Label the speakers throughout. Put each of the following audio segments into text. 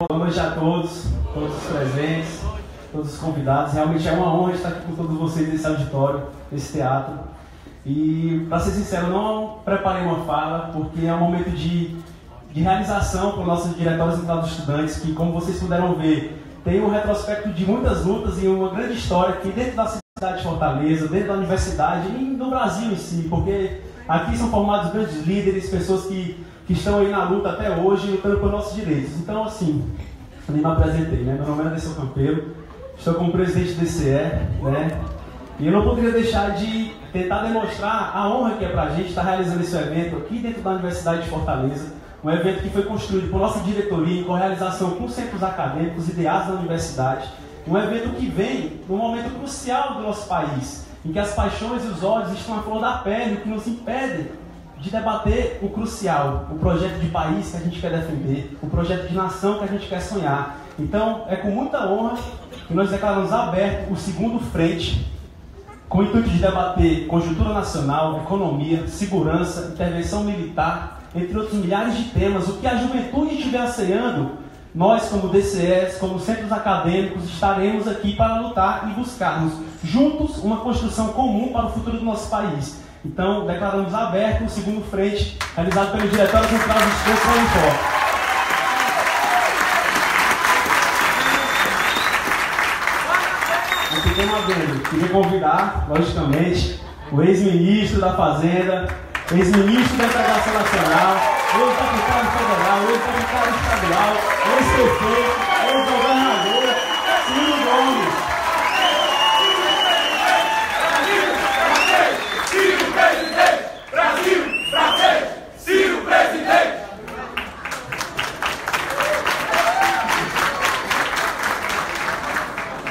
Speaker 1: Boa noite a todos os presentes, todos os convidados. Realmente é uma honra estar aqui com todos vocês nesse auditório, nesse teatro. E, para ser sincero, não preparei uma fala, porque é um momento de realização para o nosso Diretório Central dos Estudantes, que, como vocês puderam ver, tem um retrospecto de muitas lutas e uma grande história que dentro da cidade de Fortaleza, dentro da universidade e no Brasil em si, porque aqui são formados grandes líderes, pessoas que estão aí na luta até hoje, lutando por nossos direitos. Então, assim, eu nem me apresentei, né? Meu nome é Anderson Campeiro, estou como presidente do DCE, né? E eu não poderia deixar de tentar demonstrar a honra que é para a gente estar realizando esse evento aqui dentro da Universidade de Fortaleza, um evento que foi construído por nossa diretoria, com realização com centros acadêmicos ideados da universidade, um evento que vem num momento crucial do nosso país, em que as paixões e os ódios estão à flor da pele, o que nos impede de debater o crucial, o projeto de país que a gente quer defender, o projeto de nação que a gente quer sonhar. Então, é com muita honra que nós declaramos aberto o segundo frente, com o intuito de debater conjuntura nacional, economia, segurança, intervenção militar, entre outros milhares de temas. O que a juventude estiver anseando, nós, como DCEs, como centros acadêmicos, estaremos aqui para lutar e buscarmos juntos uma construção comum para o futuro do nosso país. Então, declaramos aberto o segundo frente, realizado pelo Diretório Central dos Estudantes da Unifor. Um pequeno adendo. Queria convidar, logicamente, o ex-ministro da Fazenda, ex-ministro da Integração Nacional, ex-deputado federal, ex-deputado estadual, ex-prefeito, ex-governador, Ciro Gomes.
Speaker 2: Ciro Presidente! Brasil pra frente! Ciro Presidente!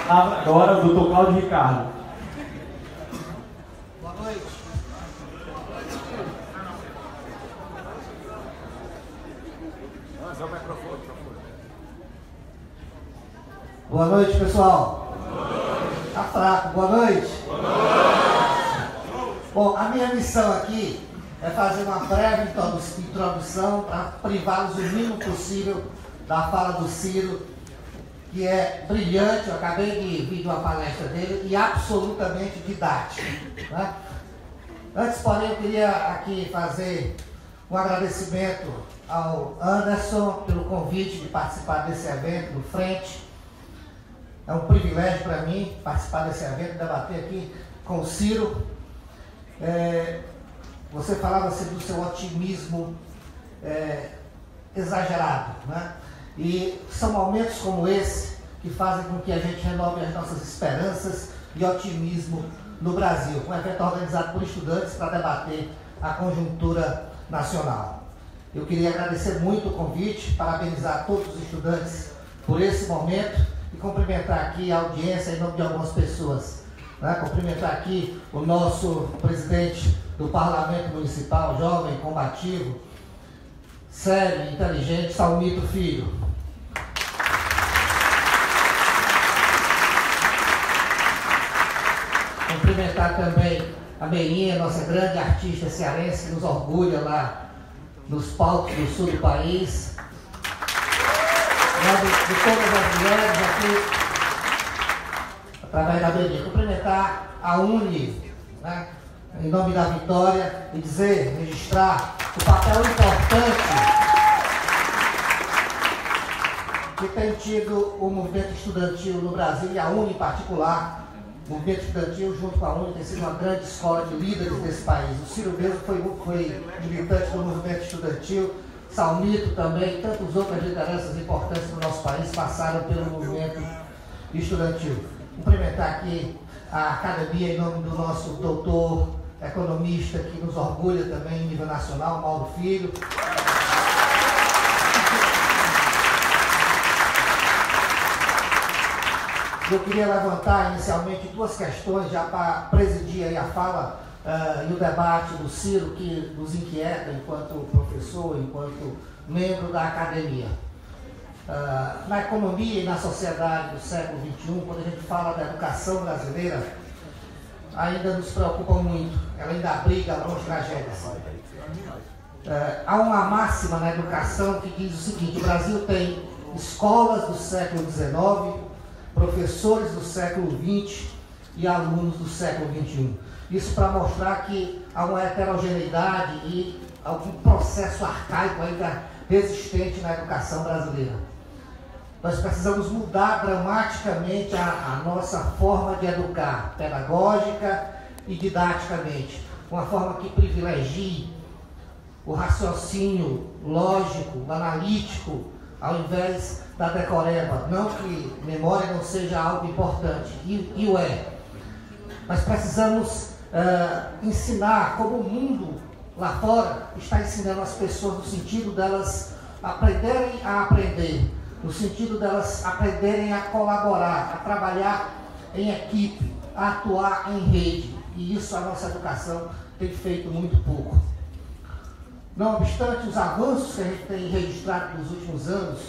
Speaker 1: Agora o doutor Cláudio Ricardo.
Speaker 3: Boa noite. Boa noite, pessoal. Tá fraco. Boa noite. Boa noite. Bom, a minha missão aqui é fazer uma breve introdução para privá-los o mínimo possível da fala do Ciro, que é brilhante. Eu acabei de vir de uma palestra dele e absolutamente didática, né? Antes, porém, eu queria aqui fazer um agradecimento ao Anderson pelo convite de participar desse evento do Frente. É um privilégio para mim participar desse evento, debater aqui com o Ciro. Você falava assim do seu otimismo exagerado, né? E são momentos como esse que fazem com que a gente renove as nossas esperanças e otimismo no Brasil. Um evento organizado por estudantes para debater a conjuntura nacional. Eu queria agradecer muito o convite, parabenizar todos os estudantes por esse momento e cumprimentar aqui a audiência em nome de algumas pessoas. Né? Cumprimentar aqui o nosso presidente do Parlamento Municipal, jovem, combativo, sério, inteligente, Salmito Filho. Cumprimentar também a Meirinha, nossa grande artista cearense, que nos orgulha lá nos palcos do sul do país. De todas as mulheres aqui, através da Meirinha. Cumprimentar a Uni, né, em nome da Vitória, e dizer, registrar o papel importante que tem tido o movimento estudantil no Brasil, e a Uni em particular. O movimento estudantil, junto com a Uni, tem sido uma grande escola de líderes desse país. O Ciro mesmo foi militante do movimento estudantil, Salmito também, e tantas outras lideranças importantes do nosso país passaram pelo movimento estudantil. Cumprimentar aqui a academia em nome do nosso doutor economista, que nos orgulha também em nível nacional, Mauro Filho. Eu queria levantar inicialmente duas questões, já para presidir aí a fala e o debate do Ciro, que nos inquieta enquanto professor, enquanto membro da academia. Na economia e na sociedade do século XXI, quando a gente fala da educação brasileira, ainda nos preocupa muito, ela ainda abriga algumas tragédias. Há uma máxima na educação que diz o seguinte: o Brasil tem escolas do século XIX, professores do século XX e alunos do século XXI. Isso para mostrar que há uma heterogeneidade e algum processo arcaico ainda resistente na educação brasileira. Nós precisamos mudar dramaticamente a nossa forma de educar, pedagógica e didaticamente. Uma forma que privilegie o raciocínio lógico, analítico, ao invés da decoreba. Não que memória não seja algo importante, e o é. Mas precisamos ensinar como o mundo lá fora está ensinando as pessoas no sentido delas aprenderem a aprender, no sentido delas aprenderem a colaborar, a trabalhar em equipe, a atuar em rede. E isso a nossa educação tem feito muito pouco. Não obstante os avanços que a gente tem registrado nos últimos anos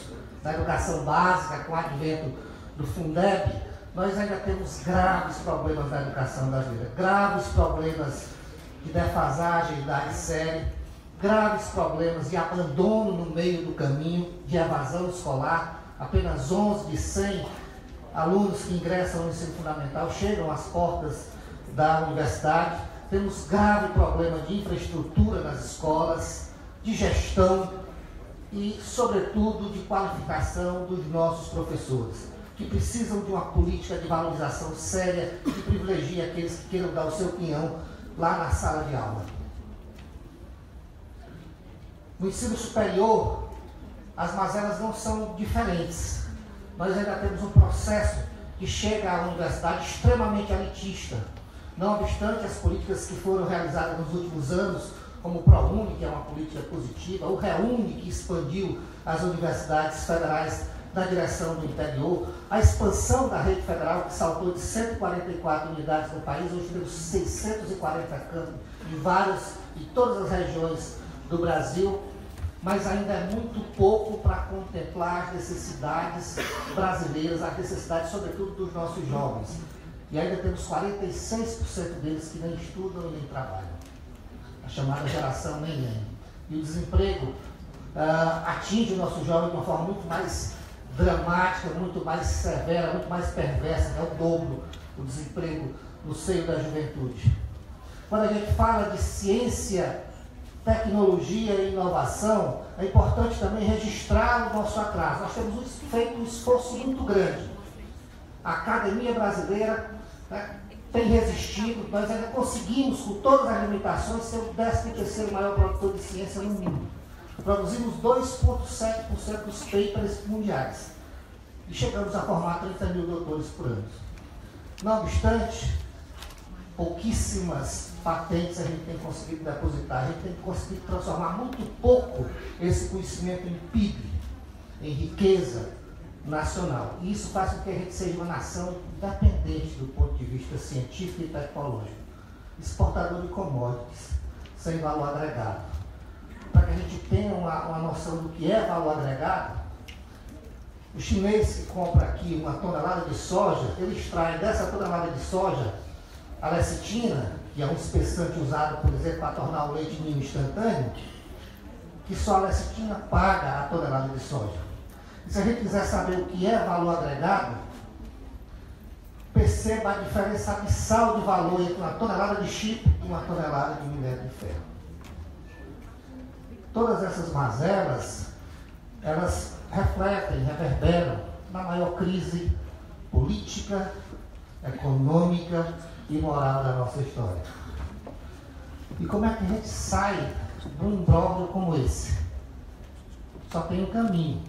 Speaker 3: na educação básica, com o advento do Fundeb, nós ainda temos graves problemas na educação brasileira, graves problemas de defasagem de idade séria, graves problemas de abandono no meio do caminho, de evasão escolar. Apenas 11 de 100 alunos que ingressam no ensino fundamental chegam às portas da universidade. Temos grave problema de infraestrutura nas escolas, de gestão e, sobretudo, de qualificação dos nossos professores, que precisam de uma política de valorização séria que privilegie aqueles que queiram dar o seu opinião lá na sala de aula. No ensino superior, as mazelas não são diferentes. Nós ainda temos um processo que chega à universidade extremamente elitista. Não obstante as políticas que foram realizadas nos últimos anos, como o ProUni, que é uma política positiva, o REUNI, que expandiu as universidades federais na direção do interior, a expansão da rede federal, que saltou de 144 unidades no país, hoje temos 640 campos em todas as regiões do Brasil, mas ainda é muito pouco para contemplar as necessidades brasileiras, as necessidades, sobretudo, dos nossos jovens. E ainda temos 46% deles que nem estudam e nem trabalham. A chamada geração neném. E o desemprego atinge o nosso jovem de uma forma muito mais dramática, muito mais severa, muito mais perversa, é o dobro do desemprego no seio da juventude. Quando a gente fala de ciência, tecnologia e inovação, é importante também registrar o nosso atraso. Nós temos feito um esforço muito grande. A academia brasileira tem resistido, nós ainda conseguimos, com todas as limitações, ser o 13º maior produtor de ciência no mundo. Produzimos 2,7% dos papers mundiais e chegamos a formar 30 mil doutores por ano. Não obstante, pouquíssimas patentes a gente tem conseguido depositar, a gente tem conseguido transformar muito pouco esse conhecimento em PIB, em riqueza nacional. E isso faz com que a gente seja uma nação dependente do ponto de vista científico e tecnológico, exportador de commodities, sem valor agregado. Para que a gente tenha uma noção do que é valor agregado, o chinês que compra aqui uma tonelada de soja, ele extrai dessa tonelada de soja a lecitina, que é um espessante usado, por exemplo, para tornar o leite ninho instantâneo, que só a lecitina paga a tonelada de soja. E se a gente quiser saber o que é valor agregado, perceba a diferença abissal de valor entre uma tonelada de chip e uma tonelada de minério de ferro. Todas essas mazelas, elas refletem, reverberam na maior crise política, econômica e moral da nossa história. E como é que a gente sai de um imbróglio como esse? Só tem um caminho,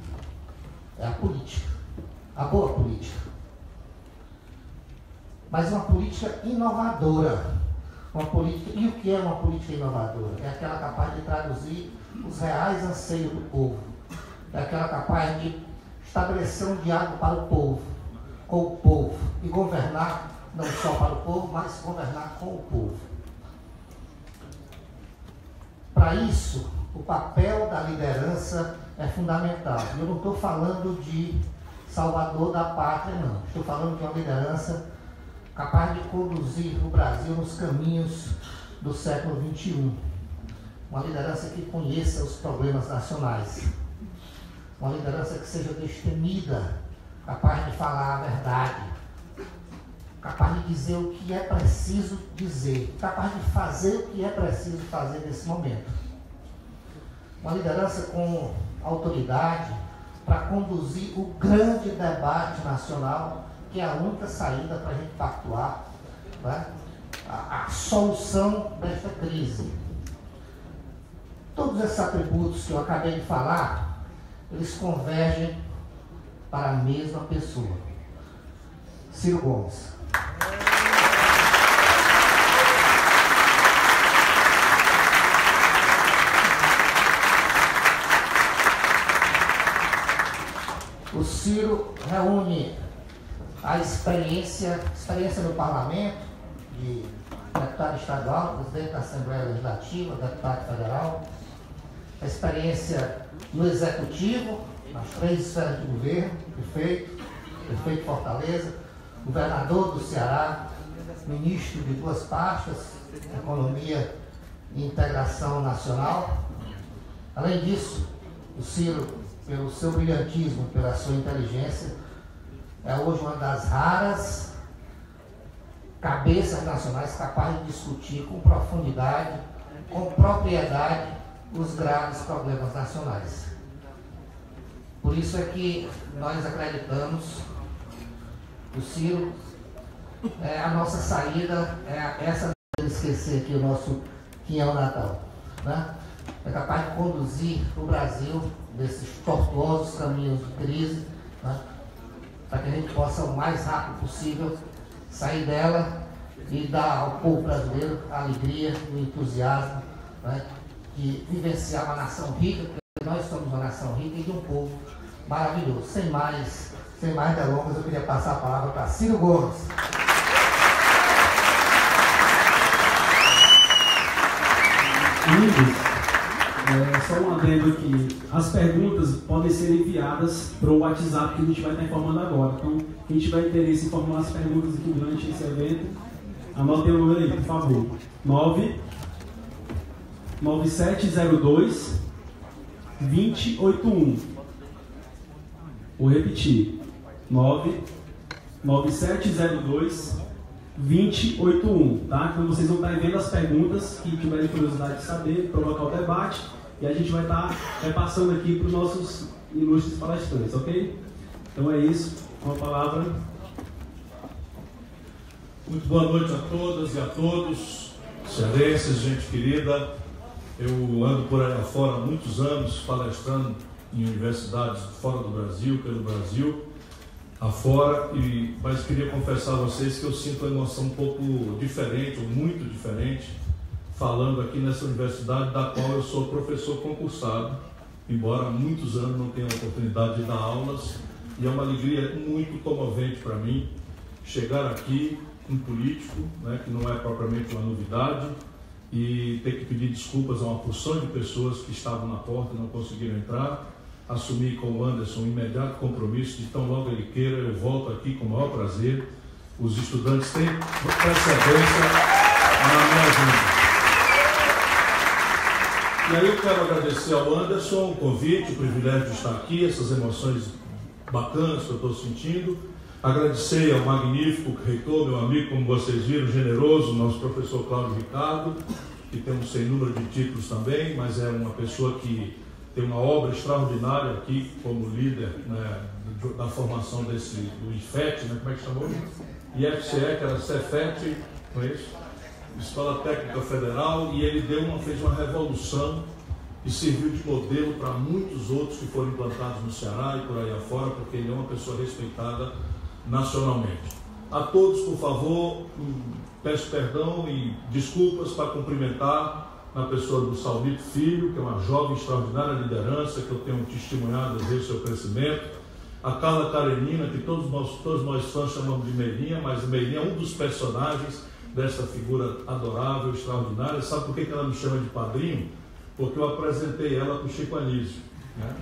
Speaker 3: é a política, a boa política. Mas uma política inovadora. Uma política, e o que é uma política inovadora? É aquela capaz de traduzir os reais anseios do povo. É aquela capaz de estabelecer um diálogo para o povo, com o povo, e governar não só para o povo, mas governar com o povo. Para isso, o papel da liderança é fundamental. Eu não estou falando de salvador da pátria, não. Estou falando de uma liderança capaz de conduzir o Brasil nos caminhos do século XXI. Uma liderança que conheça os problemas nacionais. uma liderança que seja destemida, capaz de falar a verdade, capaz de dizer o que é preciso dizer, capaz de fazer o que é preciso fazer nesse momento. Uma liderança com autoridade para conduzir o grande debate nacional, que é a única saída para a gente pactuar, né, a solução desta crise. Todos esses atributos que eu acabei de falar, eles convergem para a mesma pessoa, Ciro Gomes. O Ciro reúne a experiência no parlamento, de deputado estadual, presidente da Assembleia Legislativa, deputado federal, a experiência no executivo, nas 3 esferas de governo, prefeito de Fortaleza, governador do Ceará, ministro de 2 pastas, economia e integração nacional. Além disso, o Ciro, pelo seu brilhantismo, pela sua inteligência, é hoje uma das raras cabeças nacionais capazes de discutir com profundidade, com propriedade, os graves problemas nacionais. Por isso é que nós acreditamos que o Ciro é a nossa saída, essa não esquecer aqui o nosso Quinhão Natal, né? É capaz de conduzir o Brasil desses tortuosos caminhos de crise, né, para que a gente possa o mais rápido possível sair dela e dar ao povo brasileiro a alegria e o entusiasmo, né, de vivenciar uma nação rica, porque nós somos uma nação rica e de um povo maravilhoso. Sem mais delongas, eu queria passar a palavra para Ciro Gomes.
Speaker 1: Só um adendo aqui. As perguntas podem ser enviadas para o WhatsApp que a gente vai estar informando agora. Então, quem tiver interesse em formular as perguntas aqui durante esse evento, anotem o número aí, por favor. 99702-2081. Vou repetir. 99702-2081, tá? Então vocês vão estar vendo as perguntas que tiverem curiosidade de saber, provocar o debate, e a gente vai estar repassando aqui para os nossos ilustres palestrantes, ok? Então é isso, com a palavra.
Speaker 4: Muito boa noite a todas e a todos, cearenses, gente querida. Eu ando por aí afora há muitos anos palestrando em universidades fora do Brasil, pelo Brasil afora, mas queria confessar a vocês que eu sinto uma emoção um pouco diferente, ou muito diferente, falando aqui nessa universidade da qual eu sou professor concursado, embora há muitos anos não tenha a oportunidade de dar aulas, e é uma alegria muito comovente para mim chegar aqui, um político, né, que não é propriamente uma novidade, e ter que pedir desculpas a uma porção de pessoas que estavam na porta e não conseguiram entrar. Assumir com o Anderson um imediato compromisso de tão logo ele queira, eu volto aqui com o maior prazer. Os estudantes têm precedência na minha agenda. E aí eu quero agradecer ao Anderson o convite, o privilégio de estar aqui, essas emoções bacanas que eu estou sentindo. Agradecer ao magnífico reitor, meu amigo, como vocês viram, generoso, nosso professor Cláudio Ricardo, que tem um sem número de títulos também, mas é uma pessoa que tem uma obra extraordinária aqui como líder, né, da formação do IFET, né, como é que chamou? IFCE, que era Cefet, não é isso? Escola Técnica Federal, e ele fez uma revolução e serviu de modelo para muitos outros que foram implantados no Ceará e por aí afora, porque ele é uma pessoa respeitada nacionalmente. A todos, por favor, peço perdão e desculpas para cumprimentar na pessoa do Salmito Filho, que é uma jovem extraordinária liderança, que eu tenho testemunhado ver o seu crescimento. A Carla Karenina, que todos nós fãs chamamos de Meirinha, mas Meirinha é um dos personagens dessa figura adorável, extraordinária. Sabe por que ela me chama de padrinho? Porque eu apresentei ela para o Chico Anísio, né?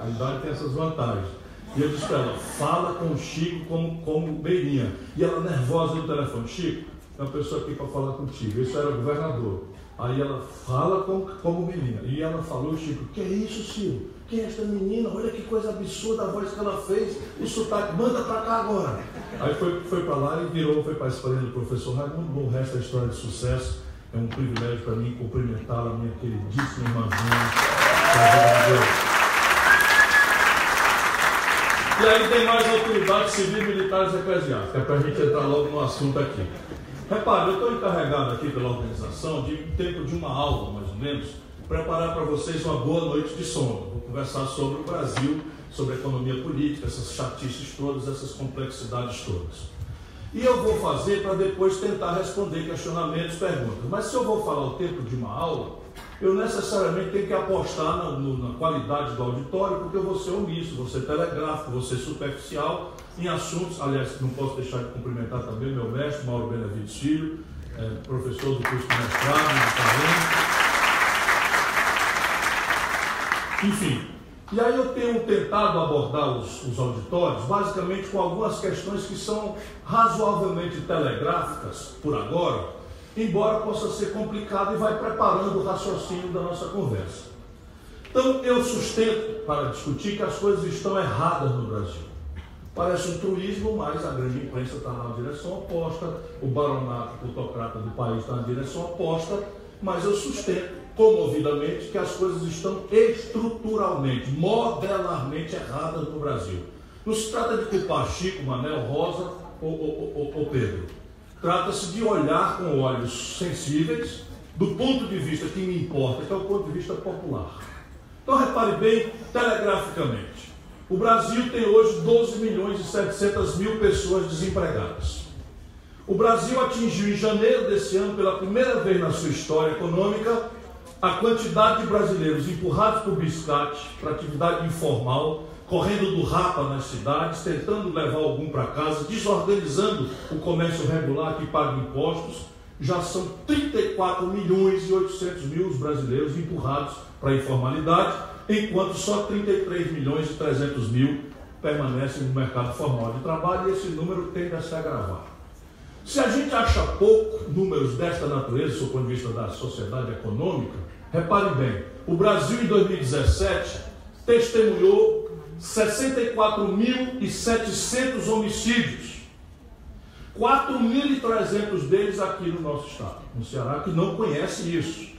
Speaker 4: A idade tem essas vantagens. E eu disse para ela, fala com o Chico como Meirinha. E ela nervosa no telefone, Chico, tem uma pessoa aqui para falar contigo. Isso era governador. Aí ela fala como menina. E ela falou, Chico, que é isso, Ciro? quem é esta menina? Olha que coisa absurda a voz que ela fez, o sotaque, manda para cá agora. Aí foi para lá e virou, foi para a Espanha do professor Raimundo. Bom, o resto é história de sucesso. É um privilégio para mim cumprimentá-la, minha queridíssima irmãzinha. E aí tem mais autoridades civis, militares e eclesiásticas, é para a gente entrar logo no assunto aqui. Repare, eu estou encarregado aqui pela organização de tempo de uma aula, mais ou menos, preparar para vocês uma boa noite de sono. Vou conversar sobre o Brasil, sobre a economia política, essas chatices todas, essas complexidades todas. E eu vou fazer para depois tentar responder questionamentos, perguntas. Mas se eu vou falar o tempo de uma aula, eu necessariamente tenho que apostar na qualidade do auditório, porque eu vou ser omisso, vou ser telegráfico, vou ser superficial em assuntos. Aliás, não posso deixar de cumprimentar também meu mestre, Mauro Benevides Filho, professor do curso de mestrado, enfim. E aí eu tenho tentado abordar os auditórios, basicamente com algumas questões que são razoavelmente telegráficas, por agora, embora possa ser complicado e vai preparando o raciocínio da nossa conversa. Então, eu sustento para discutir que as coisas estão erradas no Brasil. Parece um truísmo, mas a grande imprensa está na direção oposta, o baronato plutocrata do país está na direção oposta, mas eu sustento comovidamente que as coisas estão estruturalmente, modelarmente erradas no Brasil. Não se trata de culpar Chico, Manel, Rosa ou Pedro. Trata-se de olhar com olhos sensíveis do ponto de vista que me importa, que é o ponto de vista popular. Então repare bem, telegraficamente. O Brasil tem hoje 12.700.000 pessoas desempregadas. O Brasil atingiu em janeiro desse ano, pela primeira vez na sua história econômica, a quantidade de brasileiros empurrados por biscate para atividade informal, correndo do rapa nas cidades, tentando levar algum para casa, desorganizando o comércio regular que paga impostos. Já são 34.800.000 os brasileiros empurrados para a informalidade, enquanto só 33.300.000 permanecem no mercado formal de trabalho, e esse número tende a se agravar. Se a gente acha pouco números desta natureza, do ponto de vista da sociedade econômica, repare bem, o Brasil em 2017 testemunhou 64.700 homicídios, 4.300 deles aqui no nosso estado, no Ceará, que não conhece isso.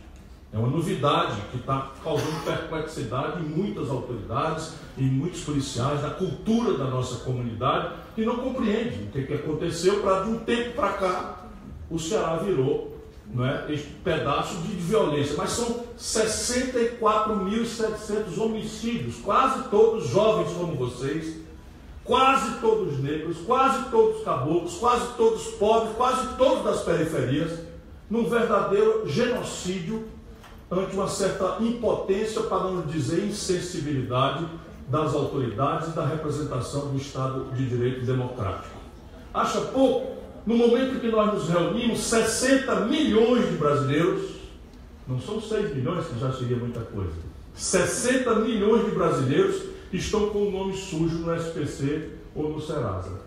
Speaker 4: É uma novidade que está causando perplexidade em muitas autoridades, em muitos policiais, na cultura da nossa comunidade, que não compreende o que aconteceu para, de um tempo para cá, o Ceará virou, não é, este pedaço de violência. Mas são 64.700 homicídios, quase todos jovens como vocês, quase todos negros, quase todos caboclos, quase todos pobres, quase todos das periferias, num verdadeiro genocídio, ante uma certa impotência, para não dizer insensibilidade, das autoridades e da representação do Estado de Direito Democrático. Acha pouco? No momento em que nós nos reunimos, 60 milhões de brasileiros, não são 6 milhões, que já seria muita coisa, 60 milhões de brasileiros estão com o nome sujo no SPC ou no Serasa.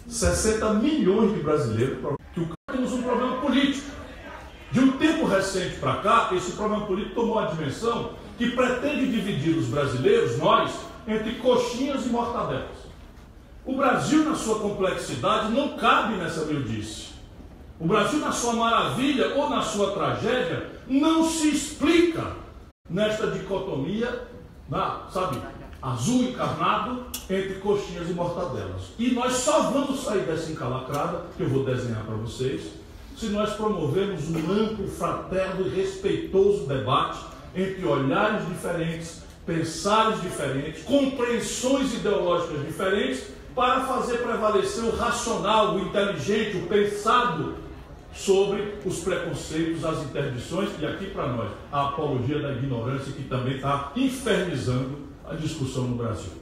Speaker 4: 60 milhões de brasileiros, que temos um problema político. De um tempo recente para cá, esse problema político tomou a dimensão que pretende dividir os brasileiros, nós, entre coxinhas e mortadelas. O Brasil, na sua complexidade, não cabe nessa miudice. O Brasil, na sua maravilha ou na sua tragédia, não se explica nesta dicotomia, sabe, azul encarnado entre coxinhas e mortadelas. E nós só vamos sair dessa encalacrada, que eu vou desenhar para vocês, se nós promovermos um amplo, fraterno e respeitoso debate entre olhares diferentes, pensares diferentes, compreensões ideológicas diferentes, para fazer prevalecer o racional, o inteligente, o pensado sobre os preconceitos, as interdições, e aqui para nós, a apologia da ignorância, que também está infernizando a discussão no Brasil.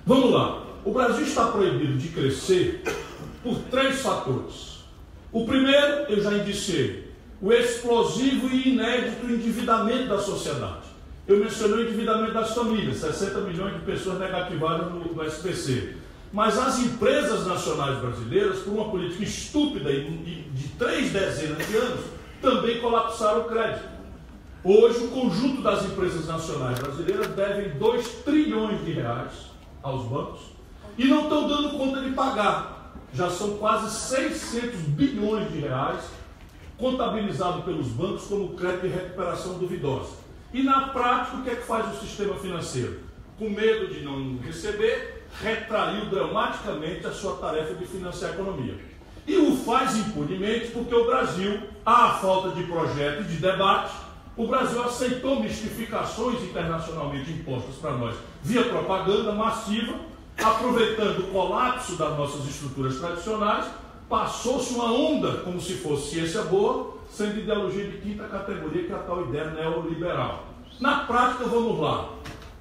Speaker 4: Vamos lá. O Brasil está proibido de crescer por 3 fatores. O primeiro, eu já indiciei, o explosivo e inédito endividamento da sociedade. Eu mencionei o endividamento das famílias, 60 milhões de pessoas negativadas no SPC. Mas as empresas nacionais brasileiras, por uma política estúpida e de 3 dezenas de anos, também colapsaram o crédito. Hoje, o conjunto das empresas nacionais brasileiras devem 2 trilhões de reais aos bancos e não estão dando conta de pagar. Já são quase 600 bilhões de reais contabilizados pelos bancos como crédito de recuperação duvidosa. E na prática, o que é que faz o sistema financeiro? Com medo de não receber, retraiu dramaticamente a sua tarefa de financiar a economia. E o faz impunemente porque o Brasil, à falta de projeto e de debate, o Brasil aceitou mistificações internacionalmente impostas para nós via propaganda massiva, aproveitando o colapso das nossas estruturas tradicionais, passou-se uma onda como se fosse ciência boa, sendo ideologia de quinta categoria, que é a tal ideia neoliberal. Na prática, vamos lá,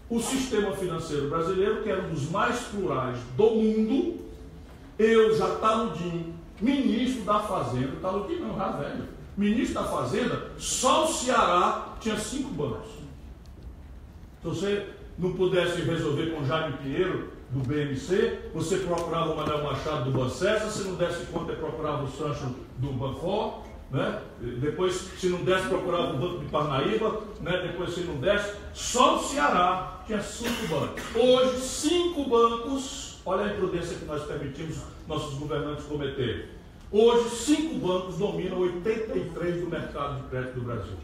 Speaker 4: o sistema financeiro brasileiro, que era um dos mais plurais do mundo, eu já taludinho, ministro da Fazenda, taludinho não, já velho, ministro da Fazenda, só o Ceará tinha 5 bancos. Se você não pudesse resolver com Jaime Pinheiro, do BMC, você procurava o Manuel Machado do Bancesa, se não desse conta, procurava o Sancho do Banfor, né? Depois, se não desse, procurava o Banco de Parnaíba, né? Depois, se não desse, só o Ceará tinha 5 bancos. Hoje, 5 bancos, olha a imprudência que nós permitimos nossos governantes cometerem. Hoje, 5 bancos dominam 83% do mercado de crédito do Brasil.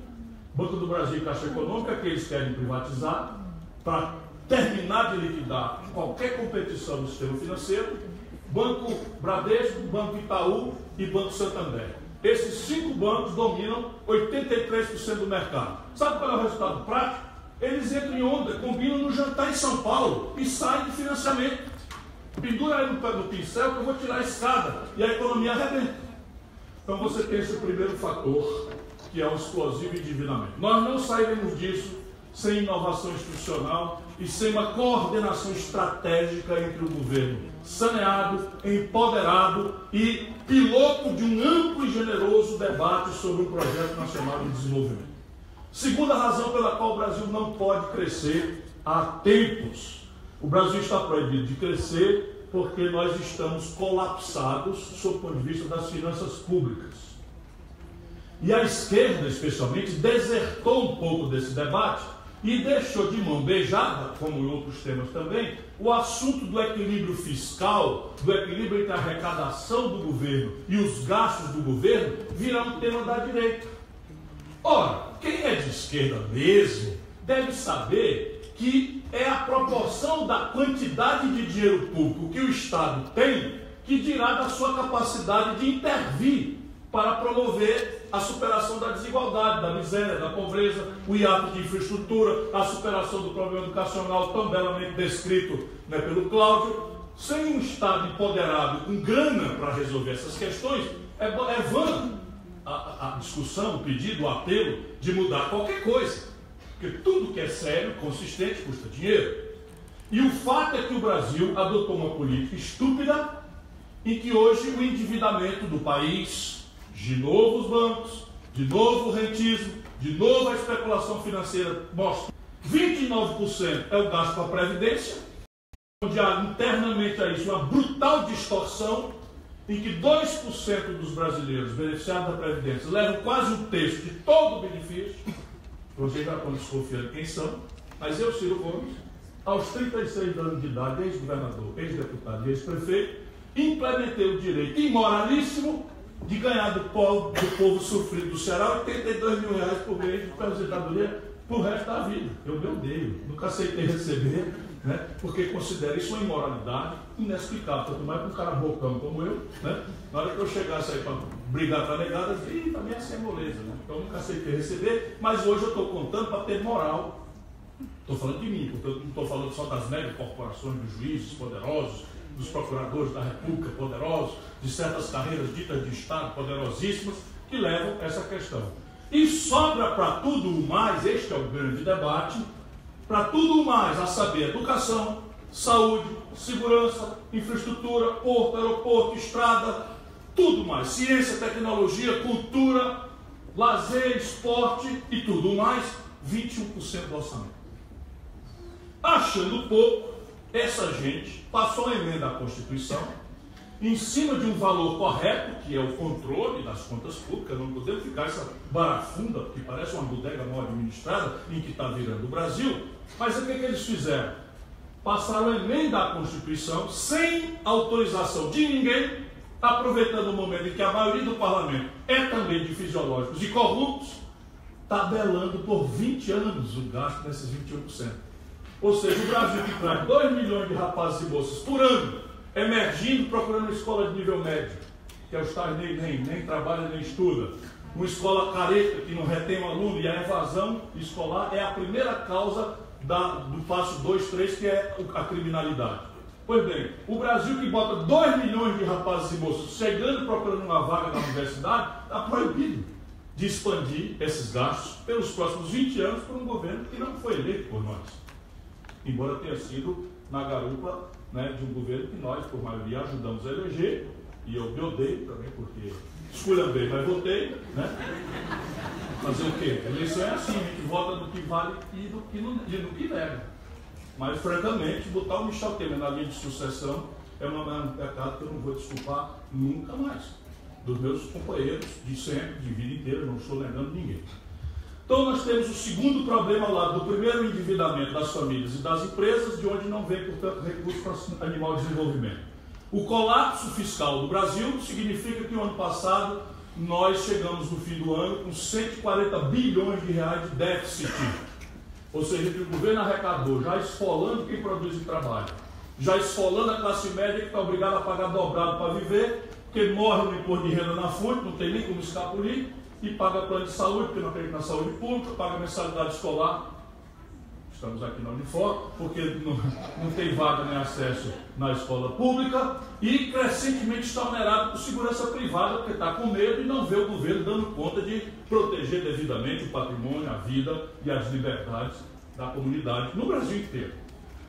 Speaker 4: Banco do Brasil e Caixa Econômica, que eles querem privatizar para terminar de liquidar qualquer competição no sistema financeiro, Banco Bradesco, Banco Itaú e Banco Santander. Esses 5 bancos dominam 83% do mercado. Sabe qual é o resultado prático? Eles entram em onda, combinam no jantar em São Paulo e saem de financiamento. Pendura aí no pincel que eu vou tirar a escada e a economia arrebenta. Então você tem esse primeiro fator, que é o explosivo endividamento. Nós não sairemos disso sem inovação institucional e sem uma coordenação estratégica entre o governo saneado, empoderado e piloto de um amplo e generoso debate sobre o Projeto Nacional de Desenvolvimento. Segunda razão pela qual o Brasil não pode crescer há tempos. O Brasil está proibido de crescer porque nós estamos colapsados sob o ponto de vista das finanças públicas. E a esquerda, especialmente, desertou um pouco desse debate e deixou de mão beijada, como em outros temas também, o assunto do equilíbrio fiscal, do equilíbrio entre a arrecadação do governo e os gastos do governo, virar um tema da direita. Ora, quem é de esquerda mesmo deve saber que é a proporção da quantidade de dinheiro público que o Estado tem que dirá da sua capacidade de intervir para promover a superação da desigualdade, da miséria, da pobreza, o hiato de infraestrutura, a superação do problema educacional tão belamente descrito, né, pelo Cláudio. Sem um Estado empoderado, com grana para resolver essas questões, é vã a discussão, o pedido, o apelo de mudar qualquer coisa. Porque tudo que é sério, consistente, custa dinheiro. E o fato é que o Brasil adotou uma política estúpida em que hoje o endividamento do país, de novo os bancos, de novo o rentismo, de novo a especulação financeira mostra 29% é o gasto com a Previdência, onde há internamente a isso uma brutal distorção em que 2% dos brasileiros beneficiados da Previdência levam quase um terço de todo o benefício. Vocês já estão desconfiando quem são, mas eu, Ciro Gomes, aos 36 anos de idade, ex-governador, ex-deputado e ex-prefeito, implementei o direito imoralíssimo de ganhar do povo sofrido do Ceará 82 mil reais por mês de aposentadoria para o resto da vida. Eu me odeio, nunca aceitei receber, né, porque considero isso uma imoralidade inexplicável, tanto mais para um cara bocão como eu, né? Na hora que eu chegasse aí para brigar com a negada, eu também assim é moleza, né? Então eu nunca aceitei receber, mas hoje eu estou contando para ter moral. Estou falando de mim, porque eu não estou falando só das mega corporações, dos juízes poderosos, dos procuradores da República poderosos, de certas carreiras ditas de Estado poderosíssimas, que levam essa questão. E sobra para tudo o mais, este é o grande debate, para tudo o mais, a saber, educação, saúde, segurança, infraestrutura, porto, aeroporto, estrada, tudo mais, ciência, tecnologia, cultura, lazer, esporte e tudo mais, 21% do orçamento. Achando pouco, essa gente passou a emenda à Constituição em cima de um valor correto, que é o controle das contas públicas. Não podemos ficar essa barafunda, que parece uma bodega mal administrada, em que está virando o Brasil. Mas o que eles fizeram? Passaram a emenda à Constituição, sem autorização de ninguém, aproveitando o momento em que a maioria do parlamento é também de fisiológicos e corruptos, tabelando por 20 anos o gasto nesses 21%. Ou seja, o Brasil que traz 2 milhões de rapazes e moças por ano, emergindo, procurando uma escola de nível médio, que é os tais nem trabalha nem estuda, uma escola careta que não retém o aluno, e a evasão escolar é a primeira causa do passo 2, 3, que é a criminalidade. Pois bem, o Brasil que bota 2 milhões de rapazes e moças chegando procurando uma vaga na universidade, está proibido de expandir esses gastos pelos próximos 20 anos por um governo que não foi eleito por nós. Embora tenha sido na garupa, né, de um governo que nós, por maioria, ajudamos a eleger, e eu me odeio também, porque esculhambei, mas votei, né? Fazer o quê? A eleição é assim, a gente vota no que vale e no que nega. Mas, francamente, botar o Michel Temer na linha de sucessão é um pecado que eu não vou desculpar nunca mais. Dos meus companheiros de sempre, de vida inteira, não estou negando ninguém. Então nós temos o segundo problema ao lado do primeiro, endividamento das famílias e das empresas, de onde não vem, portanto, recurso para animar o desenvolvimento. O colapso fiscal do Brasil significa que o ano passado nós chegamos no fim do ano com 140 bilhões de reais de déficit. Ou seja, que o governo arrecadou, já esfolando quem produz e trabalha, já esfolando a classe média que está obrigada a pagar dobrado para viver, porque morre no imposto de renda na fonte, não tem nem como escapulir, e paga plano de saúde, porque não acredita na saúde pública, paga mensalidade escolar. Estamos aqui na Unifor, porque não tem vaga nem acesso na escola pública, e crescentemente está onerado por segurança privada, porque está com medo e não vê o governo dando conta de proteger devidamente o patrimônio, a vida e as liberdades da comunidade no Brasil inteiro.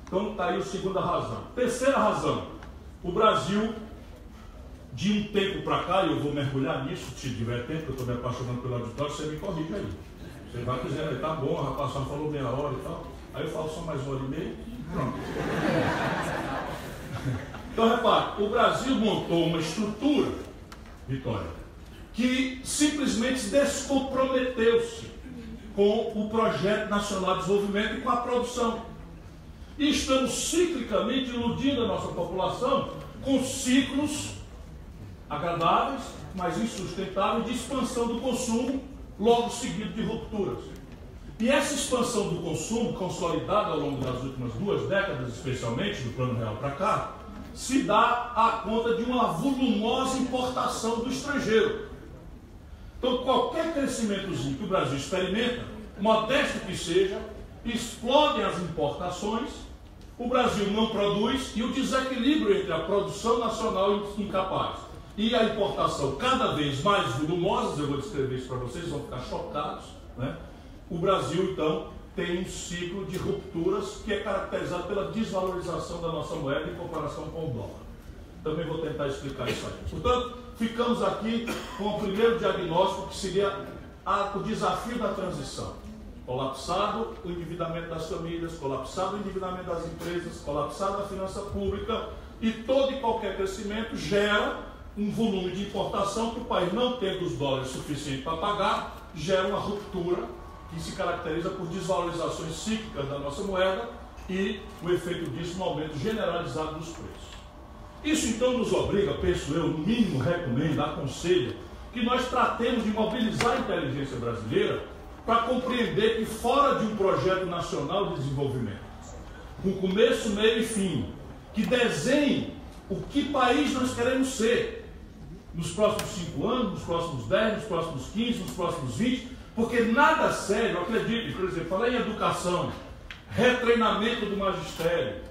Speaker 4: Então está aí a segunda razão. Terceira razão, o Brasil, de um tempo para cá, e eu vou mergulhar nisso, se tiver tempo, eu estou me apaixonando pelo auditório, você me corrige aí. Você vai dizendo, tá bom, a rapaz só falou meia hora e tal. Aí eu falo só mais 1 hora e meia e pronto. Então, repare, o Brasil montou uma estrutura, Vitória, que simplesmente descomprometeu-se com o Projeto Nacional de Desenvolvimento e com a produção. E estamos ciclicamente iludindo a nossa população com ciclos agradáveis, mas insustentáveis, de expansão do consumo, logo seguido de rupturas. E essa expansão do consumo, consolidada ao longo das últimas 2 décadas, especialmente do Plano Real para cá, se dá à conta de uma volumosa importação do estrangeiro. Então, qualquer crescimentozinho que o Brasil experimenta, modesto que seja, explodem as importações, o Brasil não produz, e o desequilíbrio entre a produção nacional incapaz e a importação cada vez mais volumosa, eu vou descrever isso para vocês, vão ficar chocados, né? O Brasil, então, tem um ciclo de rupturas que é caracterizado pela desvalorização da nossa moeda em comparação com o dólar. Também vou tentar explicar isso aí. Portanto, ficamos aqui com o primeiro diagnóstico, que seria o desafio da transição. Colapsado o endividamento das famílias, colapsado o endividamento das empresas, colapsada a finança pública, e todo e qualquer crescimento gera um volume de importação que o país, não tendo os dólares suficientes para pagar, gera uma ruptura que se caracteriza por desvalorizações cíclicas da nossa moeda e o efeito disso no aumento generalizado dos preços. Isso então nos obriga, penso eu, no mínimo recomendo, aconselho, que nós tratemos de mobilizar a inteligência brasileira para compreender que fora de um projeto nacional de desenvolvimento, com começo, meio e fim, que desenhe o que país nós queremos ser nos próximos 5 anos, nos próximos 10, nos próximos 15, nos próximos 20, porque nada sério, acredite, por exemplo, falei em educação, retreinamento do magistério,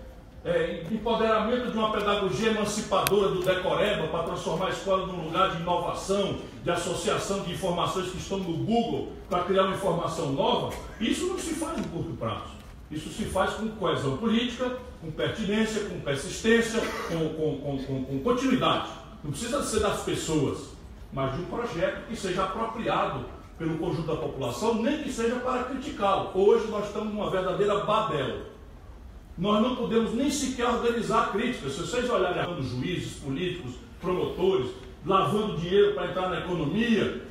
Speaker 4: empoderamento de uma pedagogia emancipadora do decoreba para transformar a escola num lugar de inovação, de associação de informações que estão no Google para criar uma informação nova. Isso não se faz em curto prazo. Isso se faz com coesão política, com pertinência, com persistência, com continuidade. Não precisa ser das pessoas, mas de um projeto que seja apropriado pelo conjunto da população, nem que seja para criticá-lo. Hoje nós estamos numa verdadeira Babel. Nós não podemos nem sequer organizar críticas. Se vocês olharem os juízes, políticos, promotores, lavando dinheiro para entrar na economia,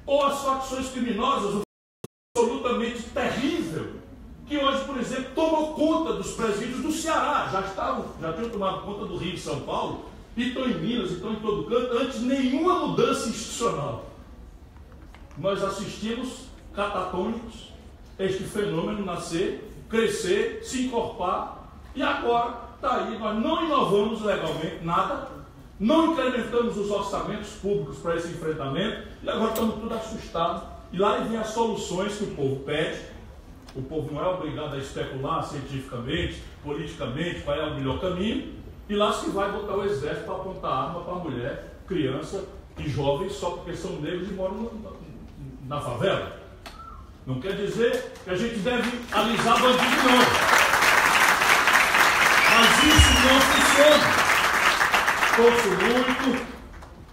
Speaker 4: ou as facções criminosas, o absolutamente terrível, que hoje, por exemplo, tomou conta dos presídios do Ceará, já tinham tomado conta do Rio e São Paulo, e estão em Minas, e estão em todo canto, antes nenhuma mudança institucional. Nós assistimos catatônicos este fenômeno nascer, crescer, se encorpar, e agora está aí, nós não inovamos legalmente nada, não incrementamos os orçamentos públicos para esse enfrentamento, e agora estamos tudo assustados, e lá vem as soluções que o povo pede. O povo não é obrigado a especular cientificamente, politicamente, qual é o melhor caminho, e lá se vai botar o exército para apontar arma para mulher, criança e jovens só porque são negros e moram na favela. Não quer dizer que a gente deve alisar bandido, não. Mas isso não funciona.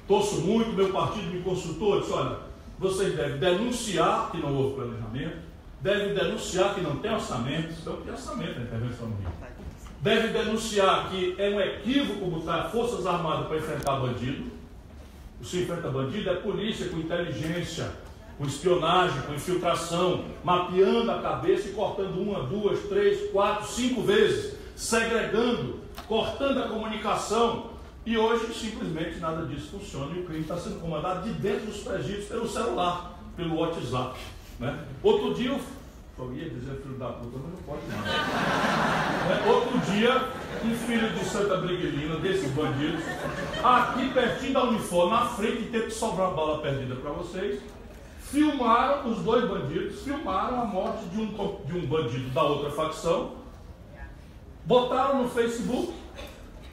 Speaker 4: Torço muito, meu partido me consultou, disse, olha, vocês devem denunciar que não houve planejamento, devem denunciar que não tem orçamento, não tem orçamento na intervenção no Rio. Devem denunciar que é um equívoco botar forças armadas para enfrentar bandido. Se enfrenta bandido é polícia com inteligência, com espionagem, com infiltração, mapeando a cabeça e cortando 1, 2, 3, 4, 5 vezes, segregando, cortando a comunicação. E hoje simplesmente nada disso funciona e o crime está sendo comandado de dentro dos presídios pelo celular, pelo WhatsApp. Né? Outro dia, eu ia dizer filho da puta, mas não pode mais. Outro dia, um filho de Santa Briguelina, desses bandidos, aqui pertinho da Unifor, na frente, e teve que sobrar uma bala perdida para vocês, filmaram os dois bandidos, filmaram a morte de um bandido da outra facção, botaram no Facebook,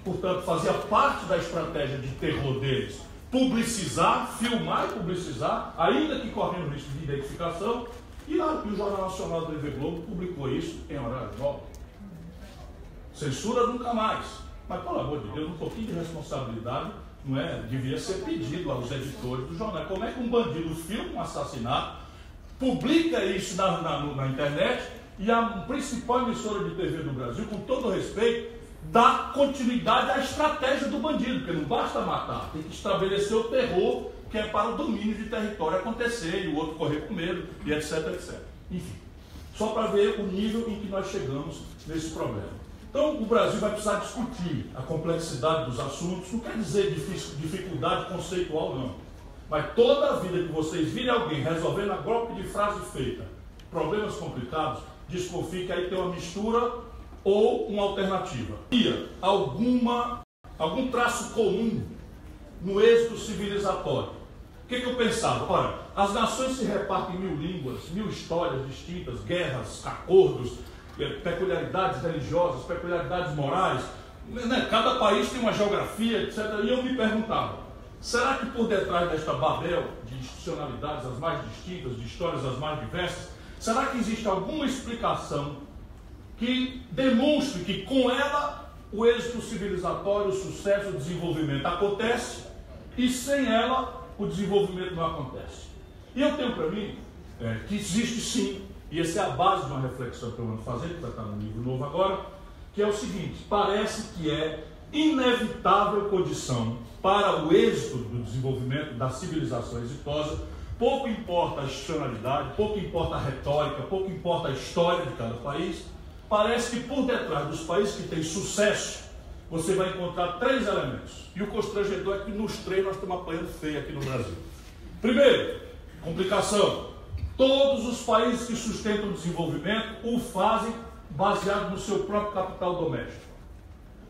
Speaker 4: portanto fazia parte da estratégia de terror deles, publicizar, filmar e publicizar, ainda que correndo risco de identificação, e o Jornal Nacional da TV Globo publicou isso em horário nobre. Censura nunca mais. Mas, pelo amor de Deus, um pouquinho de responsabilidade não é? Devia ser pedido aos editores do jornal. Como é que um bandido filma um assassinato, publica isso na internet e a principal emissora de TV do Brasil, com todo respeito, dá continuidade à estratégia do bandido, porque não basta matar, tem que estabelecer o terror que é para o domínio de território acontecer e o outro correr com medo e etc, etc. Enfim, só para ver o nível em que nós chegamos nesse problema. Então, o Brasil vai precisar discutir a complexidade dos assuntos, não quer dizer dificuldade conceitual, não. Mas toda a vida que vocês virem alguém resolvendo a golpe de frase feita, problemas complicados, desconfie que aí tem uma mistura ou uma alternativa. E algum traço comum no êxito civilizatório. O que eu pensava? Ora, as nações se repartem em 1000 línguas, 1000 histórias distintas, guerras, acordos, peculiaridades religiosas, peculiaridades morais, né? Cada país tem uma geografia, etc. E eu me perguntava, será que por detrás desta Babel de institucionalidades as mais distintas, de histórias as mais diversas, será que existe alguma explicação que demonstre que com ela o êxito civilizatório, o sucesso, o desenvolvimento acontece e sem ela o desenvolvimento não acontece? E eu tenho para mim que existe sim, e essa é a base de uma reflexão que eu ando fazendo, que vai estar no livro novo agora, que é o seguinte: parece que é inevitável condição para o êxito do desenvolvimento da civilização exitosa. Pouco importa a institucionalidade, pouco importa a retórica, pouco importa a história de cada país. Parece que por detrás dos países que têm sucesso, você vai encontrar 3 elementos. E o constrangedor é que nos 3 nós estamos apanhando feio aqui no Brasil. Primeiro, complicação. Todos os países que sustentam o desenvolvimento o fazem baseado no seu próprio capital doméstico.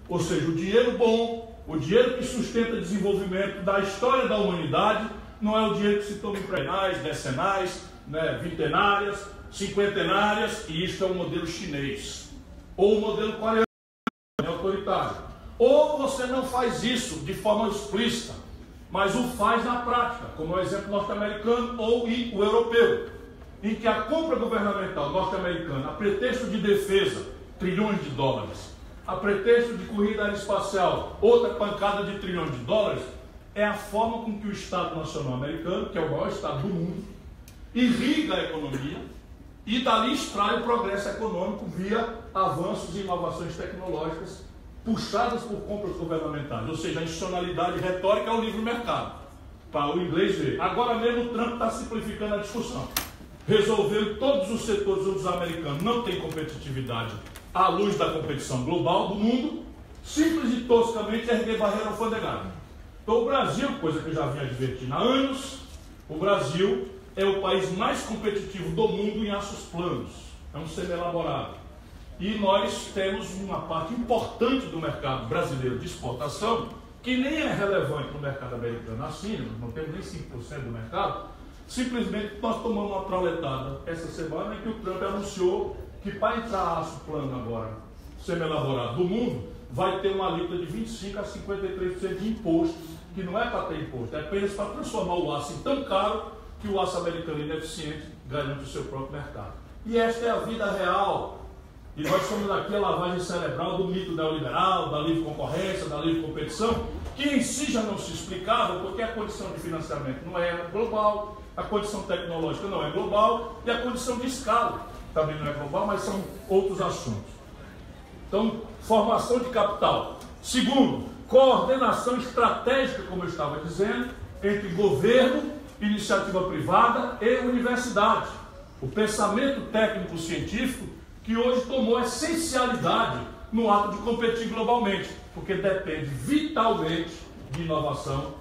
Speaker 4: Ou seja, o dinheiro bom, o dinheiro que sustenta o desenvolvimento da história da humanidade, não é o dinheiro que se toma em prenais, decenais, né, vintenárias, cinquentenárias, e isto é o modelo chinês. Ou o modelo coreano, autoritário. Ou você não faz isso de forma explícita, mas o faz na prática, como o exemplo norte-americano ou o europeu, em que a compra governamental norte-americana, a pretexto de defesa, trilhões de dólares, a pretexto de corrida aeroespacial, outra pancada de trilhões de dólares, é a forma com que o Estado Nacional Americano, que é o maior Estado do mundo, irriga a economia e dali extrai o progresso econômico via avanços e inovações tecnológicas puxadas por compras governamentais, ou seja, a institucionalidade retórica é o livre mercado, para o inglês ver. Agora mesmo o Trump está simplificando a discussão, resolvendo todos os setores onde os americanos não têm competitividade à luz da competição global do mundo, simples e toscamente erguer barreira alfandegária. Então o Brasil, coisa que eu já vinha advertindo há anos, o Brasil é o país mais competitivo do mundo em aços planos, é um semi-elaborado. E nós temos uma parte importante do mercado brasileiro de exportação, que nem é relevante no mercado americano assim, não temos nem 5% do mercado, simplesmente nós tomamos uma trauletada essa semana em que o Trump anunciou que para entrar aço plano agora, semi-elaborado do mundo, vai ter uma alíquota de 25% a 53% de imposto, que não é para ter imposto, é apenas para transformar o aço em tão caro que o aço americano ineficiente garante o seu próprio mercado. E esta é a vida real. E nós estamos aqui a lavagem cerebral do mito neoliberal, da livre concorrência, da livre competição, que em si já não se explicava, porque a condição de financiamento não é global, a condição tecnológica não é global, e a condição de escala também não é global, mas são outros assuntos. Então, formação de capital. Segundo, coordenação estratégica, como eu estava dizendo, entre governo, iniciativa privada e universidade. O pensamento técnico-científico que hoje tomou essencialidade no ato de competir globalmente, porque depende vitalmente de inovação,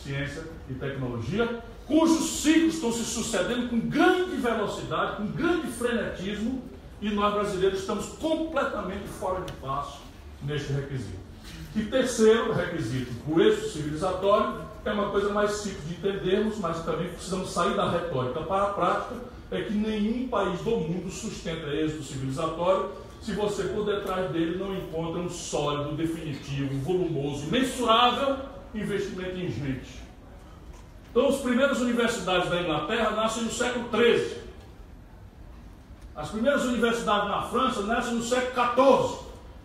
Speaker 4: ciência e tecnologia, cujos ciclos estão se sucedendo com grande velocidade, com grande frenetismo, e nós brasileiros estamos completamente fora de passo neste requisito. E terceiro requisito, o êxito civilizatório, é uma coisa mais simples de entendermos, mas também precisamos sair da retórica para a prática, é que nenhum país do mundo sustenta êxito civilizatório se você por detrás dele não encontra um sólido, definitivo, volumoso, mensurável investimento em gente. Então, as primeiras universidades da Inglaterra nascem no século XIII. As primeiras universidades na França nascem no século XIV.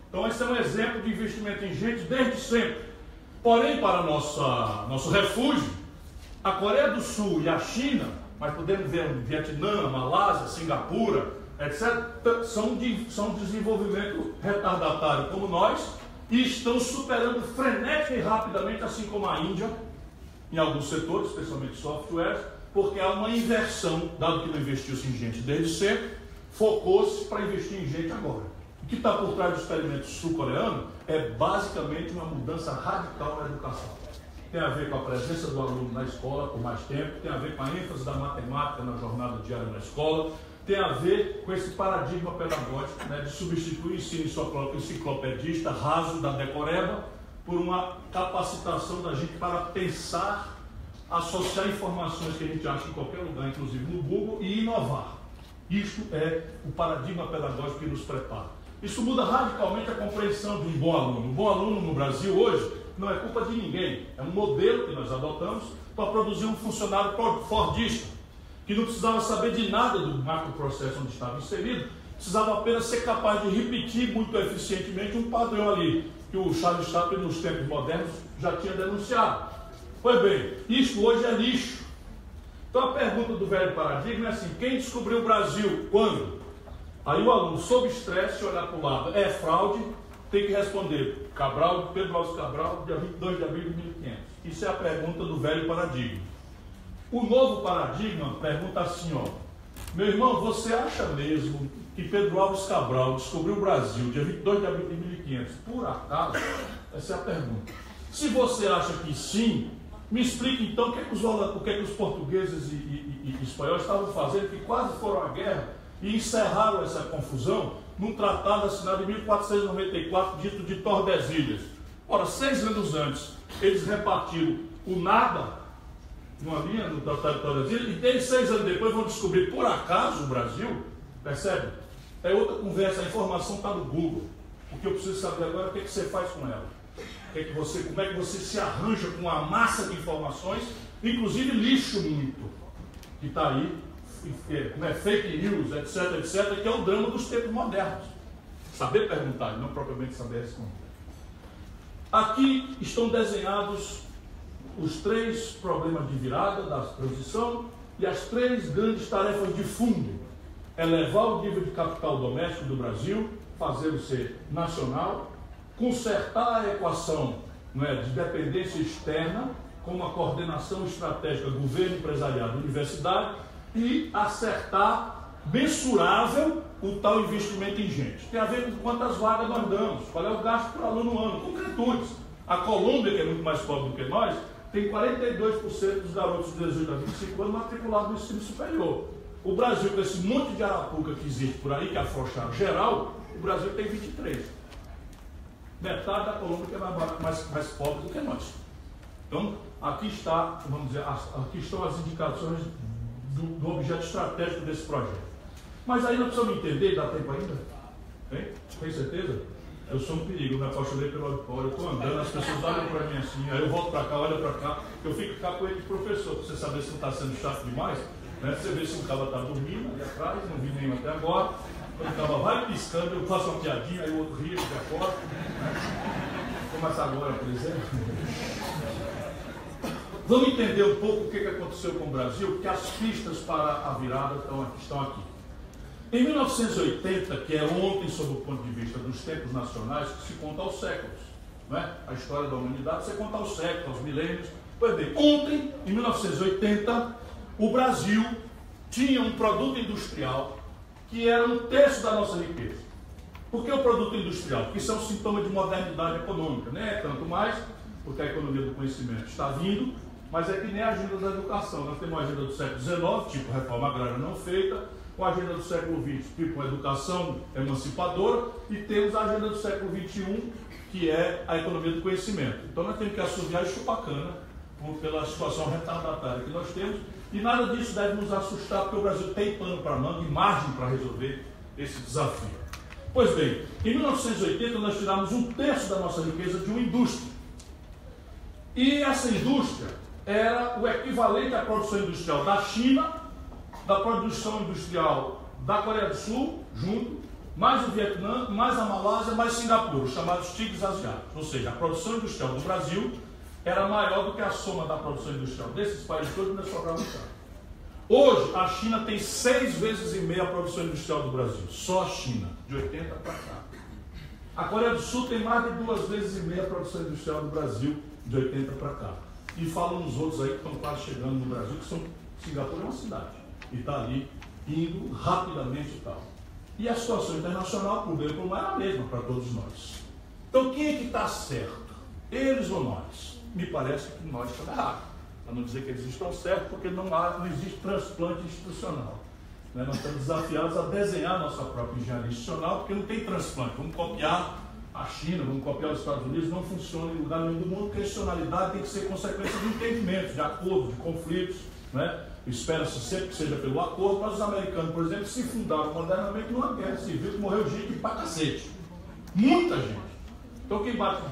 Speaker 4: Então, esse é um exemplo de investimento em gente desde sempre. Porém, para nosso refúgio, a Coreia do Sul e a China, mas podemos ver o Vietnã, Malásia, Singapura, etc., são de desenvolvimento retardatário como nós e estão superando frenética e rapidamente, assim como a Índia, em alguns setores, especialmente softwares, porque há uma inversão, dado que não investiu-se em gente desde sempre, focou-se para investir em gente agora. O que está por trás do experimento sul-coreano é basicamente uma mudança radical na educação. Tem a ver com a presença do aluno na escola por mais tempo, tem a ver com a ênfase da matemática na jornada diária na escola, tem a ver com esse paradigma pedagógico, né, de substituir o ensino enciclopedista raso da decoreba por uma capacitação da gente para pensar, associar informações que a gente acha em qualquer lugar, inclusive no Google, e inovar. Isto é o paradigma pedagógico que nos prepara. Isso muda radicalmente a compreensão de um bom aluno. Um bom aluno no Brasil hoje não é culpa de ninguém, é um modelo que nós adotamos para produzir um funcionário fordista, que não precisava saber de nada do macroprocesso onde estava inserido, precisava apenas ser capaz de repetir muito eficientemente um padrão ali, que o Charles Chaplin nos tempos modernos já tinha denunciado. Pois bem, isso hoje é lixo. Então a pergunta do velho paradigma é assim: quem descobriu o Brasil? Quando? Aí o aluno, sob estresse, se olhar para o lado, é fraude, tem que responder Cabral, Pedro Alves Cabral, dia 22 de abril de 1500. Isso é a pergunta do velho paradigma. O novo paradigma pergunta assim, ó: meu irmão, você acha mesmo que Pedro Alves Cabral descobriu o Brasil dia 22 de abril de 1500 por acaso? Essa é a pergunta. Se você acha que sim, me explique então o que é que os portugueses e espanhóis estavam fazendo, que quase foram à guerra e encerraram essa confusão num tratado assinado em 1494, dito de Tordesilhas. Ora, 6 anos antes, eles repartiram o nada numa linha do tratado de Tordesilhas, e 6 anos depois vão descobrir por acaso o Brasil. Percebe? É outra conversa, a informação está no Google. O que eu preciso saber agora é o que você faz com ela. Como é que você se arranja com uma massa de informações, inclusive lixo muito, que está aí, fake news, etc., que é o drama dos tempos modernos. Saber perguntar e não propriamente saber responder. Aqui estão desenhados os 3 problemas de virada da transição e as 3 grandes tarefas de fundo: elevar o nível de capital doméstico do Brasil, fazê-lo ser nacional, consertar a equação, não é, de dependência externa, com uma coordenação estratégica governo, empresariado, universidade, e acertar mensurável o tal investimento em gente. Tem a ver com quantas vagas nós damos, qual é o gasto por aluno no ano, concretudes. A Colômbia, que é muito mais pobre do que nós, tem 42% dos garotos de 18 a 25 anos matriculados no ensino superior. O Brasil, com esse monte de arapuca que existe por aí, que afrouxaram geral, o Brasil tem 23. Metade da Colômbia que é mais pobre do que nós. Então, aqui está, vamos dizer, aqui estão as indicações do objeto estratégico desse projeto. Mas aí nós precisamos entender, dá tempo ainda? Tem certeza? Eu sou um perigo, eu me apaixonei pelo auditório, eu estou andando, as pessoas olham para mim assim, aí eu volto para cá, olho para cá, eu fico cá com ele de professor, para você saber se não está sendo chato demais, né? Você vê se o cara está dormindo ali atrás, não vi nenhum até agora, quando o cara vai piscando, eu faço uma piadinha, aí o outro ri, fica fora, né? Começa agora, por exemplo. Vamos entender um pouco o que aconteceu com o Brasil, porque as pistas para a virada estão aqui. Em 1980, que é ontem, sob o ponto de vista dos tempos nacionais, que se conta aos séculos, não é? A história da humanidade se conta aos séculos, aos milênios. Pois bem, ontem, em 1980, o Brasil tinha um produto industrial que era um terço da nossa riqueza. Por que o produto industrial? Porque isso é um sintoma de modernidade econômica, né? Tanto mais porque a economia do conhecimento está vindo, mas é que nem a agenda da educação. Nós temos a agenda do século XIX, tipo reforma agrária não feita, com a agenda do século XX, tipo a educação emancipadora, e temos a agenda do século XXI, que é a economia do conhecimento. Então nós temos que assoviar e chupar cana pela situação retardatária que nós temos, e nada disso deve nos assustar, porque o Brasil tem pano para manga e margem para resolver esse desafio. Pois bem, em 1980 nós tiramos um terço da nossa riqueza de uma indústria. E essa indústria era o equivalente à produção industrial da China, da produção industrial da Coreia do Sul, junto, mais o Vietnã, mais a Malásia, mais Singapura, os chamados tigres asiáticos. Ou seja, a produção industrial do Brasil era maior do que a soma da produção industrial desses países todos, mas sobrava um cara. Hoje, a China tem 6 vezes e meia a produção industrial do Brasil, só a China, de 80 para cá. A Coreia do Sul tem mais de 2 vezes e meia a produção industrial do Brasil, de 80 para cá. E falam nos outros aí que estão quase chegando no Brasil, que são Singapura é uma cidade. E está ali indo rapidamente e tal. E a situação internacional, por bem ou por mal, é a mesma para todos nós. Então, quem é que está certo? Eles ou nós? Me parece que nós estamos errados. Para não dizer que eles estão certos, porque não existe transplante institucional. Né? Nós estamos desafiados a desenhar nossa própria engenharia institucional, porque não tem transplante. Vamos copiar a China, vamos copiar os Estados Unidos, não funciona em lugar nenhum do mundo, porque a institucionalidade tem que ser consequência de entendimento, de acordo, de conflitos, né? Espera-se sempre que seja pelo acordo, mas os americanos, por exemplo, se fundaram modernamente numa guerra civil que morreu gente pra cacete. Muita gente. Então quem bate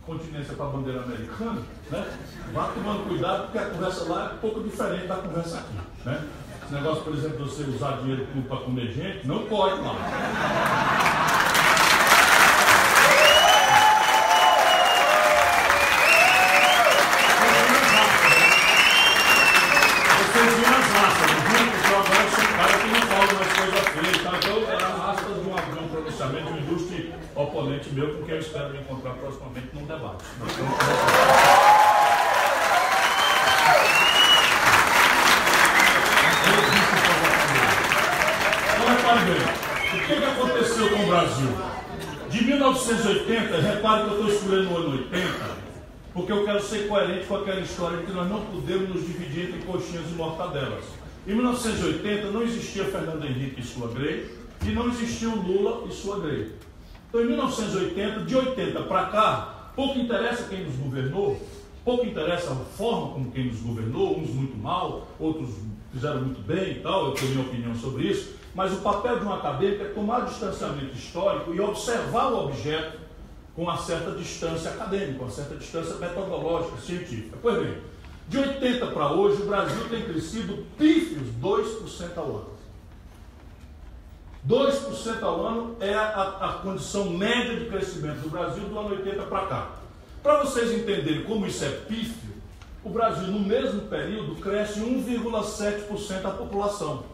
Speaker 4: continência para a bandeira americana, né, vá tomando cuidado, porque a conversa lá é um pouco diferente da conversa aqui. Né? Esse negócio, por exemplo, de você usar dinheiro público para comer gente, não pode lá. Oponente meu, com quem eu espero me encontrar proximamente num debate. Então, repare bem, o que aconteceu com o Brasil? De 1980, repare que eu estou escolhendo o ano 80, porque eu quero ser coerente com aquela história de que nós não podemos nos dividir entre coxinhas e mortadelas. Em 1980 não existia Fernando Henrique e sua Grey, e não existia o Lula e sua Grey. Então, em 1980, de 80 para cá, pouco interessa quem nos governou, pouco interessa a forma como quem nos governou, uns muito mal, outros fizeram muito bem e tal, eu tenho minha opinião sobre isso, mas o papel de um acadêmico é tomar distanciamento histórico e observar o objeto com uma certa distância acadêmica, uma certa distância metodológica, científica. Pois bem, de 80 para hoje, o Brasil tem crescido pífios 2% ao ano. 2% ao ano é a condição média de crescimento do Brasil do ano 80 para cá. Para vocês entenderem como isso é pífio, o Brasil, no mesmo período, cresce 1,7% a população.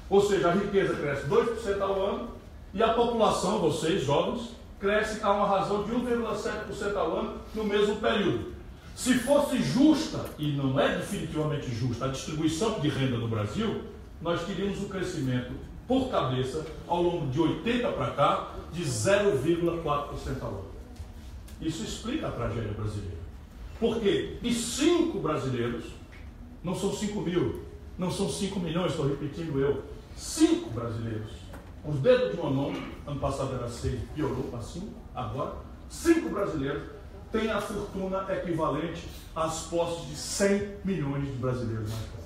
Speaker 4: Ou seja, a riqueza cresce 2% ao ano E a população, vocês jovens, cresce a uma razão de 1,7% ao ano no mesmo período. Se fosse justa, e não é definitivamente justa, a distribuição de renda no Brasil, nós teríamos um crescimento por cabeça, ao longo de 80 para cá, de 0,4% ao ano. Isso explica a tragédia brasileira. Porque de 5 brasileiros, não são 5 mil, não são 5 milhões, estou repetindo eu, 5 brasileiros, os dedos de uma mão, ano passado era 6, piorou para 5, agora, 5 brasileiros têm a fortuna equivalente às posses de 100 milhões de brasileiros mais pobres.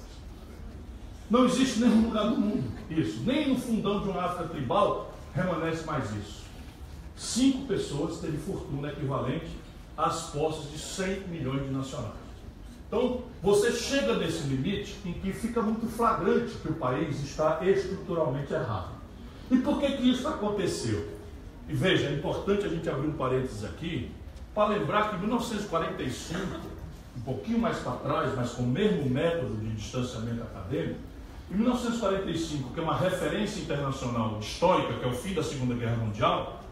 Speaker 4: Não existe em nenhum lugar do mundo isso, nem no fundão de uma África tribal remanesce mais isso. 5 pessoas têm fortuna equivalente às posses de 100 milhões de nacionais. Então, você chega nesse limite em que fica muito flagrante que o país está estruturalmente errado. E por que isso aconteceu? E veja, é importante a gente abrir um parênteses aqui, para lembrar que em 1945, um pouquinho mais para trás, mas com o mesmo método de distanciamento acadêmico, em 1945, que é uma referência internacional histórica, que é o fim da Segunda Guerra Mundial,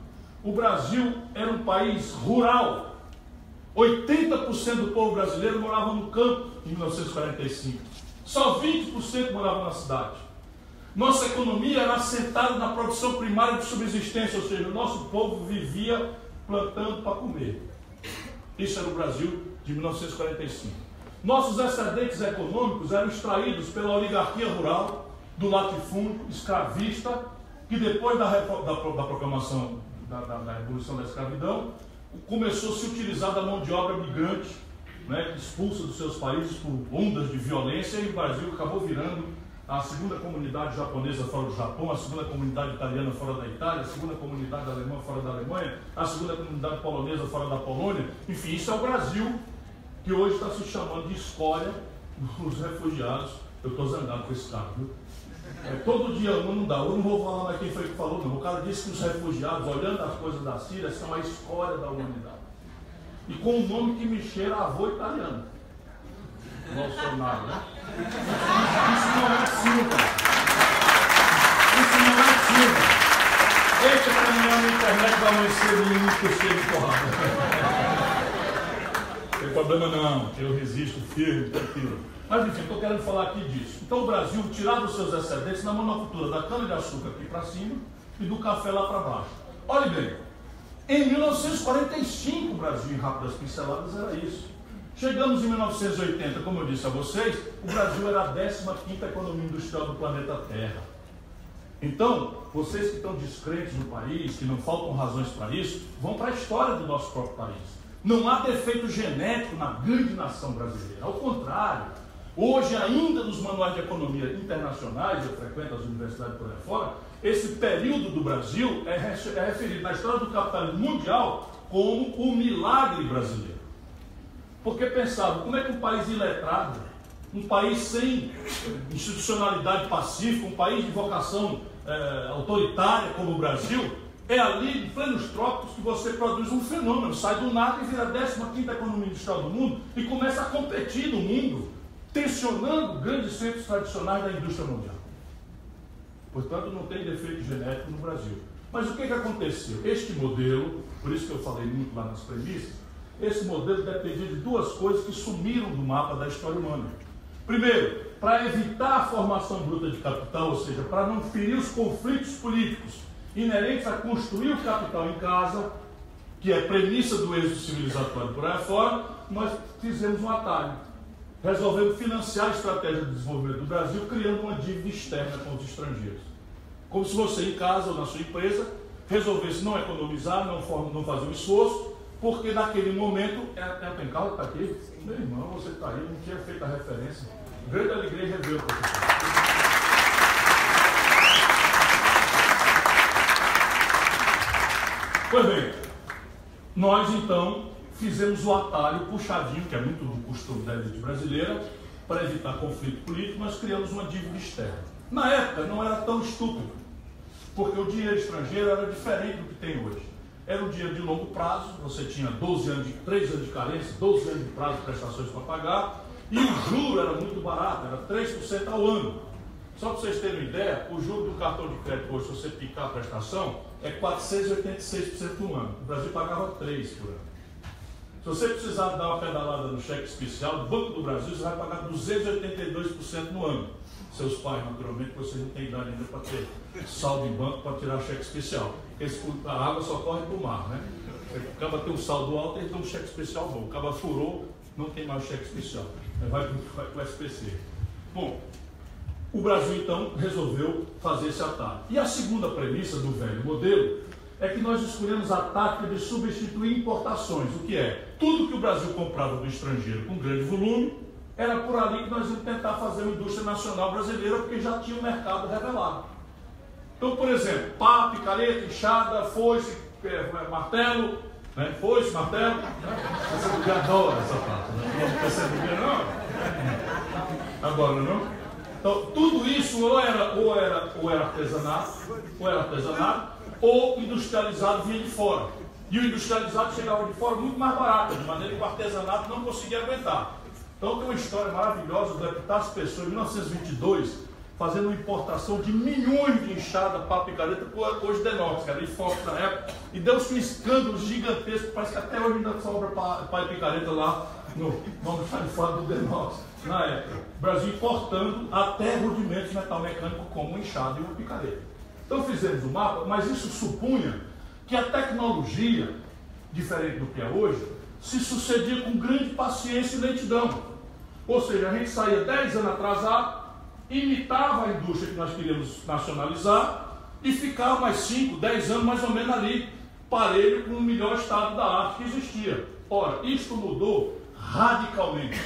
Speaker 4: o Brasil era um país rural. 80% do povo brasileiro morava no campo em 1945. Só 20% morava na cidade. Nossa economia era assentada na produção primária de subsistência, ou seja, o nosso povo vivia plantando para comer. Isso era o Brasil de 1945. Nossos excedentes econômicos eram extraídos pela oligarquia rural, do latifúndio escravista, que depois da proclamação da abolição da escravidão, começou a se utilizar da mão de obra migrante, né, expulsa dos seus países por ondas de violência, e o Brasil acabou virando a segunda comunidade japonesa fora do Japão, a segunda comunidade italiana fora da Itália, a segunda comunidade alemã fora da Alemanha, a segunda comunidade polonesa fora da Polônia. Enfim, isso é o Brasil, que hoje está se chamando de escória dos refugiados. Eu estou zangado com esse cara, viu? Todo dia não dá, eu não vou falar mais quem foi que falou, não. O cara disse que os refugiados, olhando as coisas da Síria, são a escória da humanidade. E com um nome que me cheira a avô italiano. Bolsonaro, né? Isso não é Silva. Isso não é Silva. Eita, caminhão na internet vai amanhecer muito cheio de porrada. Não tem problema não, eu resisto firme, tranquilo. Mas enfim, estou querendo falar aqui disso. Então o Brasil tirava os seus excedentes na monocultura da cana-de-açúcar aqui para cima e do café lá para baixo. Olha bem, em 1945 o Brasil, em rápidas pinceladas, era isso. Chegamos em 1980, como eu disse a vocês, o Brasil era a 15ª economia industrial do planeta Terra. Então, vocês que estão descrentes no país, que não faltam razões para isso, vão para a história do nosso próprio país. Não há defeito genético na grande nação brasileira, ao contrário. Hoje, ainda nos manuais de economia internacionais, eu frequento as universidades por aí fora, esse período do Brasil é referido na história do capitalismo mundial como o milagre brasileiro. Porque pensavam, como é que um país iletrado, um país sem institucionalidade pacífica, um país de vocação autoritária como o Brasil, é ali, em plenos trópicos, que você produz um fenômeno, sai do nada e vira a 15ª economia industrial do mundo e começa a competir no mundo, tensionando grandes centros tradicionais da indústria mundial. Portanto, não tem defeito genético no Brasil. Mas o que aconteceu? Este modelo, por isso que eu falei muito lá nas premissas, esse modelo dependia de duas coisas que sumiram do mapa da história humana. Primeiro, para evitar a formação bruta de capital, ou seja, para não ferir os conflitos políticos inerentes a construir o capital em casa, que é premissa do êxito civilizatório por aí fora, nós fizemos um atalho. Resolvemos financiar a estratégia de desenvolvimento do Brasil, criando uma dívida externa com os estrangeiros. Como se você em casa ou na sua empresa resolvesse não economizar, não fazer um esforço, porque naquele momento, tem carro que está aqui? Meu irmão, você está aí, não tinha feito a referência. Grande alegria rever o professor. Pois bem, nós então fizemos o atalho puxadinho, que é muito do costume da elite brasileira, para evitar conflito político, nós criamos uma dívida externa. Na época não era tão estúpido, porque o dinheiro estrangeiro era diferente do que tem hoje. Era um dinheiro de longo prazo, você tinha 3 anos de carência, 12 anos de prazo de prestações para pagar, e o juro era muito barato, era 3% ao ano. Só para vocês terem uma ideia, o juro do cartão de crédito hoje, se você picar a prestação, é 486% no ano. O Brasil pagava 3% por ano. Se você precisar dar uma pedalada no cheque especial, do Banco do Brasil, você vai pagar 282% no ano. Seus pais, naturalmente, vocês não têm idade ainda para ter saldo em banco para tirar cheque especial. A água só corre para o mar, né? Acaba ter um saldo alto e dá um cheque especial bom. Acaba furou, não tem mais cheque especial. Vai para o SPC. Bom, o Brasil então resolveu fazer esse ataque. E a segunda premissa do velho modelo é que nós escolhemos a tática de substituir importações. O que é? Tudo que o Brasil comprava do estrangeiro com grande volume, era por ali que nós íamos tentar fazer uma indústria nacional brasileira, porque já tinha um mercado revelado. Então, por exemplo, pá, picareta, enxada, foice, martelo, né? Foice, martelo. Essa mulher adora essa parte, né? Essa mulher não? Agora não? Então, tudo isso ou era artesanato, ou industrializado vinha de fora. E o industrializado chegava de fora muito mais barato, de maneira que o artesanato não conseguia aguentar. Então tem uma história maravilhosa do Epitácio Pessoa, em 1922, fazendo uma importação de milhões de enxada para picareta, hoje Denox, que era de foco na época, e deu-se um escândalo gigantesco, parece que até hoje ainda sobra para picareta lá, vamos estar de fora do Denox, na época. O Brasil importando até rudimentos metal mecânico como um enxada e uma picareta. Então fizemos o mapa, mas isso supunha que a tecnologia, diferente do que é hoje, se sucedia com grande paciência e lentidão. Ou seja, a gente saía 10 anos atrasado, imitava a indústria que nós queríamos nacionalizar e ficava mais 5, 10 anos mais ou menos ali, parelho com o melhor estado da arte que existia. Ora, isto mudou radicalmente.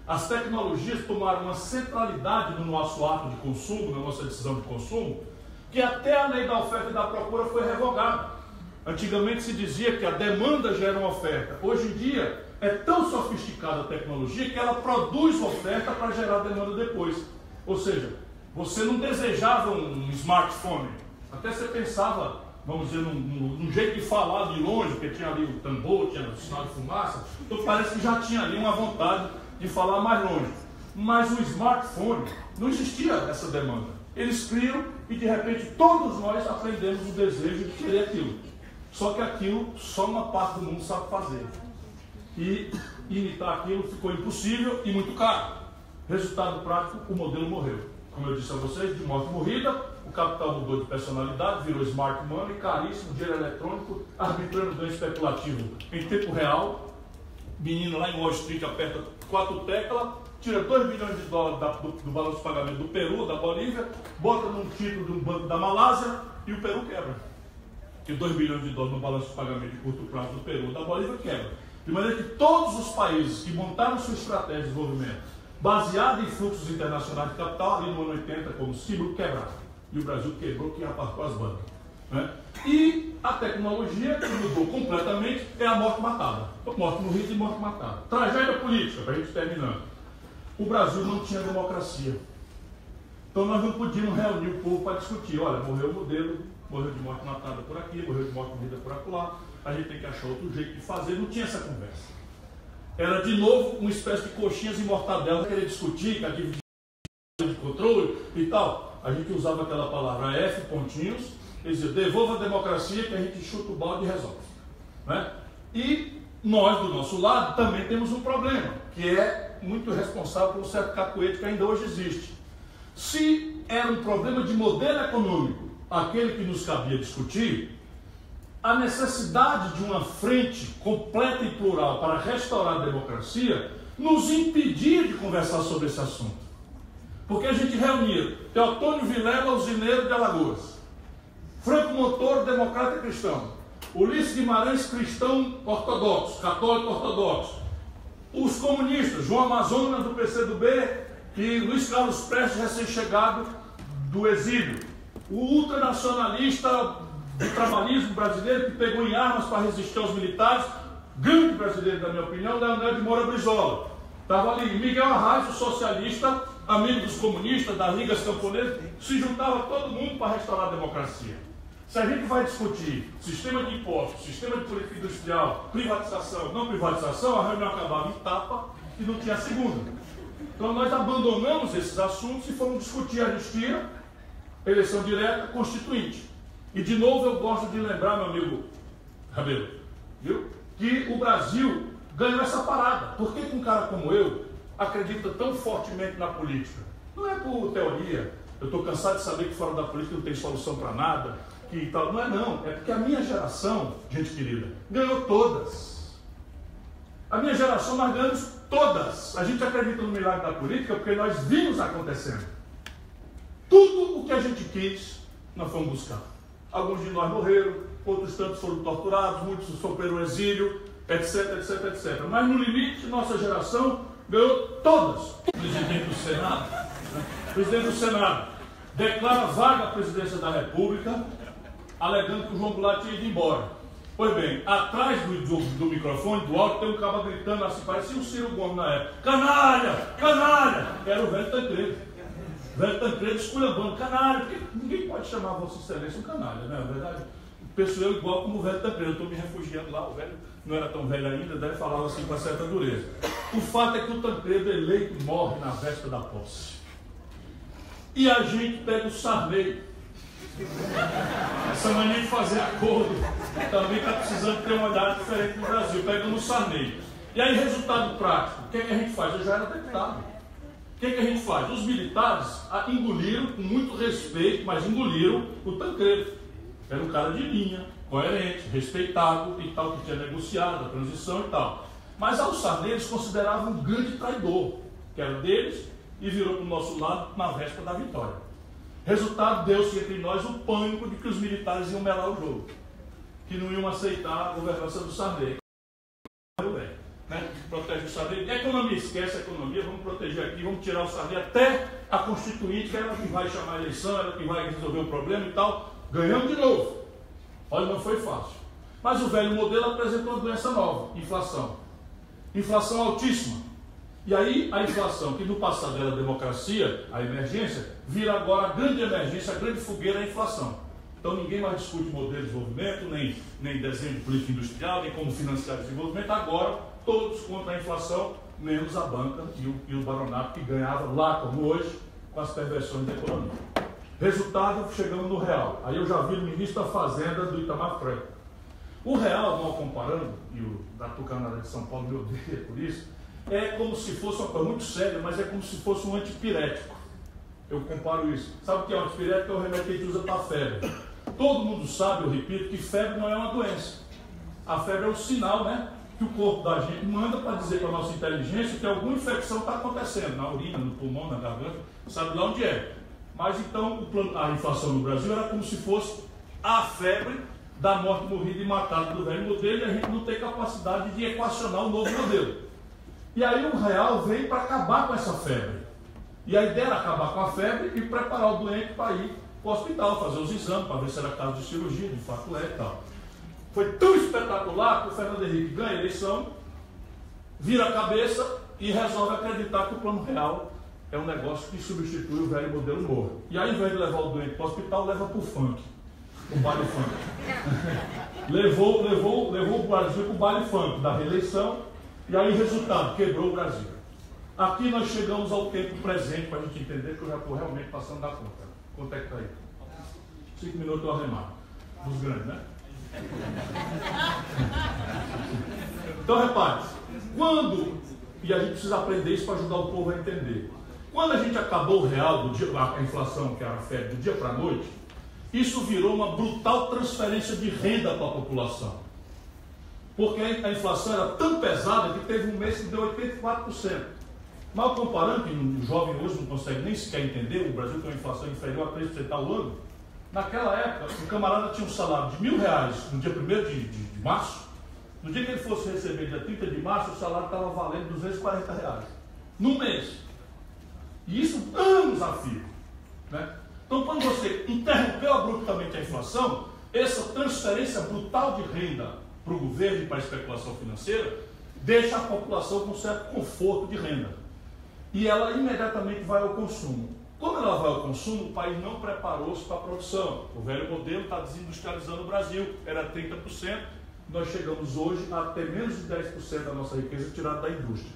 Speaker 4: As tecnologias tomaram uma centralidade no nosso ato de consumo, na nossa decisão de consumo, que até a lei da oferta e da procura foi revogada. Antigamente se dizia que a demanda gera uma oferta. Hoje em dia é tão sofisticada a tecnologia que ela produz oferta para gerar demanda depois. Ou seja, você não desejava um smartphone. Até você pensava, vamos dizer, num jeito de falar de longe, porque tinha ali o tambor, tinha o sinal de fumaça. Então parece que já tinha ali uma vontade de falar mais longe. Mas o smartphone, não existia essa demanda. Eles criam e de repente todos nós aprendemos o desejo de querer aquilo. Só que aquilo só uma parte do mundo sabe fazer. E imitar aquilo ficou impossível e muito caro. Resultado prático, o modelo morreu. Como eu disse a vocês, de morte morrida, o capital mudou de personalidade, virou smart money, caríssimo, dinheiro eletrônico, arbitrando ganho especulativo em tempo real. Menino lá em Wall Street aperta 4 teclas, tira 2 bilhões de dólares do balanço de pagamento do Peru, da Bolívia, bota num título de um banco da Malásia e o Peru quebra. Que 2 bilhões de dólares no balanço de pagamento de curto prazo do Peru, da Bolívia quebra. De maneira que todos os países que montaram sua estratégia de desenvolvimento baseada em fluxos internacionais de capital, ali no ano 80, como símbolo, quebraram. E o Brasil quebrou, que apartou as bandas. Né? E a tecnologia que mudou completamente é a morte matada. Morte morrida e morte matada. Tragédia política, para a gente terminando. O Brasil não tinha democracia. Então nós não podíamos reunir o povo para discutir. Olha, morreu o modelo, morreu de morte matada por aqui, morreu de morte morrida por acolá. A gente tem que achar outro jeito de fazer. Não tinha essa conversa. Era de novo uma espécie de coxinhas e mortadela, querer discutir, que a divisão de controle e tal. A gente usava aquela palavra F, pontinhos, quer dizer, devolva a democracia que a gente chuta o balde e resolve. Né? E nós, do nosso lado, também temos um problema, que é muito responsável por um certo cacuete que ainda hoje existe. Se era um problema de modelo econômico, aquele que nos cabia discutir, a necessidade de uma frente completa e plural para restaurar a democracia nos impedia de conversar sobre esse assunto. Porque a gente reunia Teotônio Vilela, usineiro de Alagoas, Franco Montoro, democrata cristão, Ulisses Guimarães, cristão ortodoxo, católico ortodoxo, os comunistas, João Amazonas do PCdoB e Luiz Carlos Prestes, recém-chegado do exílio, o ultranacionalista do trabalhismo brasileiro que pegou em armas para resistir aos militares, grande brasileiro da minha opinião, Leonel de Moura Brizola. Estava ali Miguel Arraes, o socialista, amigo dos comunistas, das ligas camponesas, se juntava todo mundo para restaurar a democracia. Se a gente vai discutir sistema de impostos, sistema de política industrial, privatização, não privatização, a reunião acabava em tapa e não tinha segunda. Então nós abandonamos esses assuntos e fomos discutir a anistia, eleição direta, constituinte. E de novo eu gosto de lembrar, meu amigo Rabelo, viu? Que o Brasil ganhou essa parada. Por que um cara como eu acredita tão fortemente na política? Não é por teoria, eu estou cansado de saber que fora da política não tem solução para nada, que tal. Não é não, é porque a minha geração, gente querida, ganhou todas. A minha geração nós ganhamos todas. A gente acredita no milagre da política porque nós vimos acontecendo. Tudo o que a gente quis, nós fomos buscar. Alguns de nós morreram, outros tantos foram torturados, muitos sofreram exílio, etc, etc, etc. Mas no limite, nossa geração ganhou todas. Presidente do Senado, presidente do Senado declara vaga à presidência da República, alegando que o João Goulart tinha ido embora. Pois bem, atrás do microfone, do áudio, tem um cara gritando assim, parecia o Ciro Gomes na época: canalha, canalha! Era o velho Tancredo. O velho Tancredo esculhambando: canalha, porque ninguém pode chamar Vossa Excelência um canalha, não é verdade? Penso eu igual como o velho Tancredo, eu estou me refugiando lá, o velho não era tão velho ainda, deve falar assim com certa dureza. O fato é que o Tancredo eleito morre na véspera da posse. E a gente pega o Sarney. Essa mania de fazer acordo também está precisando ter uma idade diferente no Brasil. Pegando o Sarney. E aí, resultado prático, o que é que a gente faz? Eu já era deputado. O que é que a gente faz? Os militares engoliram, com muito respeito, mas engoliram o Tancredo. Era um cara de linha, coerente, respeitado e tal, que tinha negociado a transição e tal. Mas ao Sarney eles consideravam um grande traidor, que era deles, e virou para o nosso lado na véspera da vitória. Resultado, deu-se entre nós o pânico de que os militares iam melar o jogo, que não iam aceitar a governança do Sarney. Né? Protege o Sarney. Economia, esquece a economia, vamos proteger aqui, vamos tirar o Sarney até a Constituinte, que é ela que vai chamar a eleição, ela que vai resolver o problema e tal. Ganhamos de novo. Olha, não foi fácil. Mas o velho modelo apresentou uma doença nova: inflação. Inflação altíssima. E aí a inflação, que no passado era a democracia, a emergência, vira agora a grande emergência, a grande fogueira, a inflação. Então ninguém mais discute modelo de desenvolvimento, nem desenho de política industrial, nem como financiar o desenvolvimento. Agora todos contra a inflação, menos a banca e o baronato, que ganhava lá como hoje com as perversões da economia. Resultado, chegamos no real. Aí eu já vi o ministro da Fazenda do Itamar Franco. O real, mal comparando, e o da Tucanara de São Paulo me odeia por isso, é como se fosse uma coisa muito séria, mas é como se fosse um antipirético. Eu comparo isso. Sabe o que é um antipirético? É o remédio que a gente usa para febre. Todo mundo sabe, eu repito, que febre não é uma doença. A febre é um sinal, né, que o corpo da gente manda para dizer para a nossa inteligência que alguma infecção está acontecendo, na urina, no pulmão, na garganta, sabe lá onde é. Mas então a inflação no Brasil era como se fosse a febre da morte morrida e matada do velho modelo, e a gente não tem capacidade de equacionar o novo modelo. E aí o real veio para acabar com essa febre. E a ideia era acabar com a febre e preparar o doente para ir para o hospital, fazer os exames, para ver se era caso de cirurgia, de fato é e tal. Foi tão espetacular que o Fernando Henrique ganha a eleição, vira a cabeça e resolve acreditar que o plano real é um negócio que substitui o velho modelo novo. E aí, ao invés de levar o doente para o hospital, leva para o funk, o baile funk. levou o Brasil para o baile funk da reeleição. E aí, resultado, quebrou o Brasil. Aqui nós chegamos ao tempo presente, para a gente entender que eu já estou realmente passando da conta. Quanto é que está aí? 5 minutos eu arremado. Dos grandes, né? Então, repare, e a gente precisa aprender isso para ajudar o povo a entender. Quando a gente acabou o real, a inflação, que era a febre, do dia para a noite, isso virou uma brutal transferência de renda para a população. Porque a inflação era tão pesada que teve um mês que deu 84%. Mal comparando, que o jovem hoje não consegue nem sequer entender, o Brasil tem uma inflação inferior a 3% ao ano. Naquela época, o camarada tinha um salário de R$1.000 no dia 1º de março. No dia que ele fosse receber, dia 30 de março, o salário estava valendo R$240. Num mês. E isso anos a fio. Né? Então, quando você interrompeu abruptamente a inflação, essa transferência brutal de renda para o governo e para a especulação financeira, deixa a população com certo conforto de renda. E ela imediatamente vai ao consumo. Como ela vai ao consumo, o país não preparou-se para a produção. O velho modelo está desindustrializando o Brasil, era 30%, nós chegamos hoje a ter menos de 10% da nossa riqueza tirada da indústria.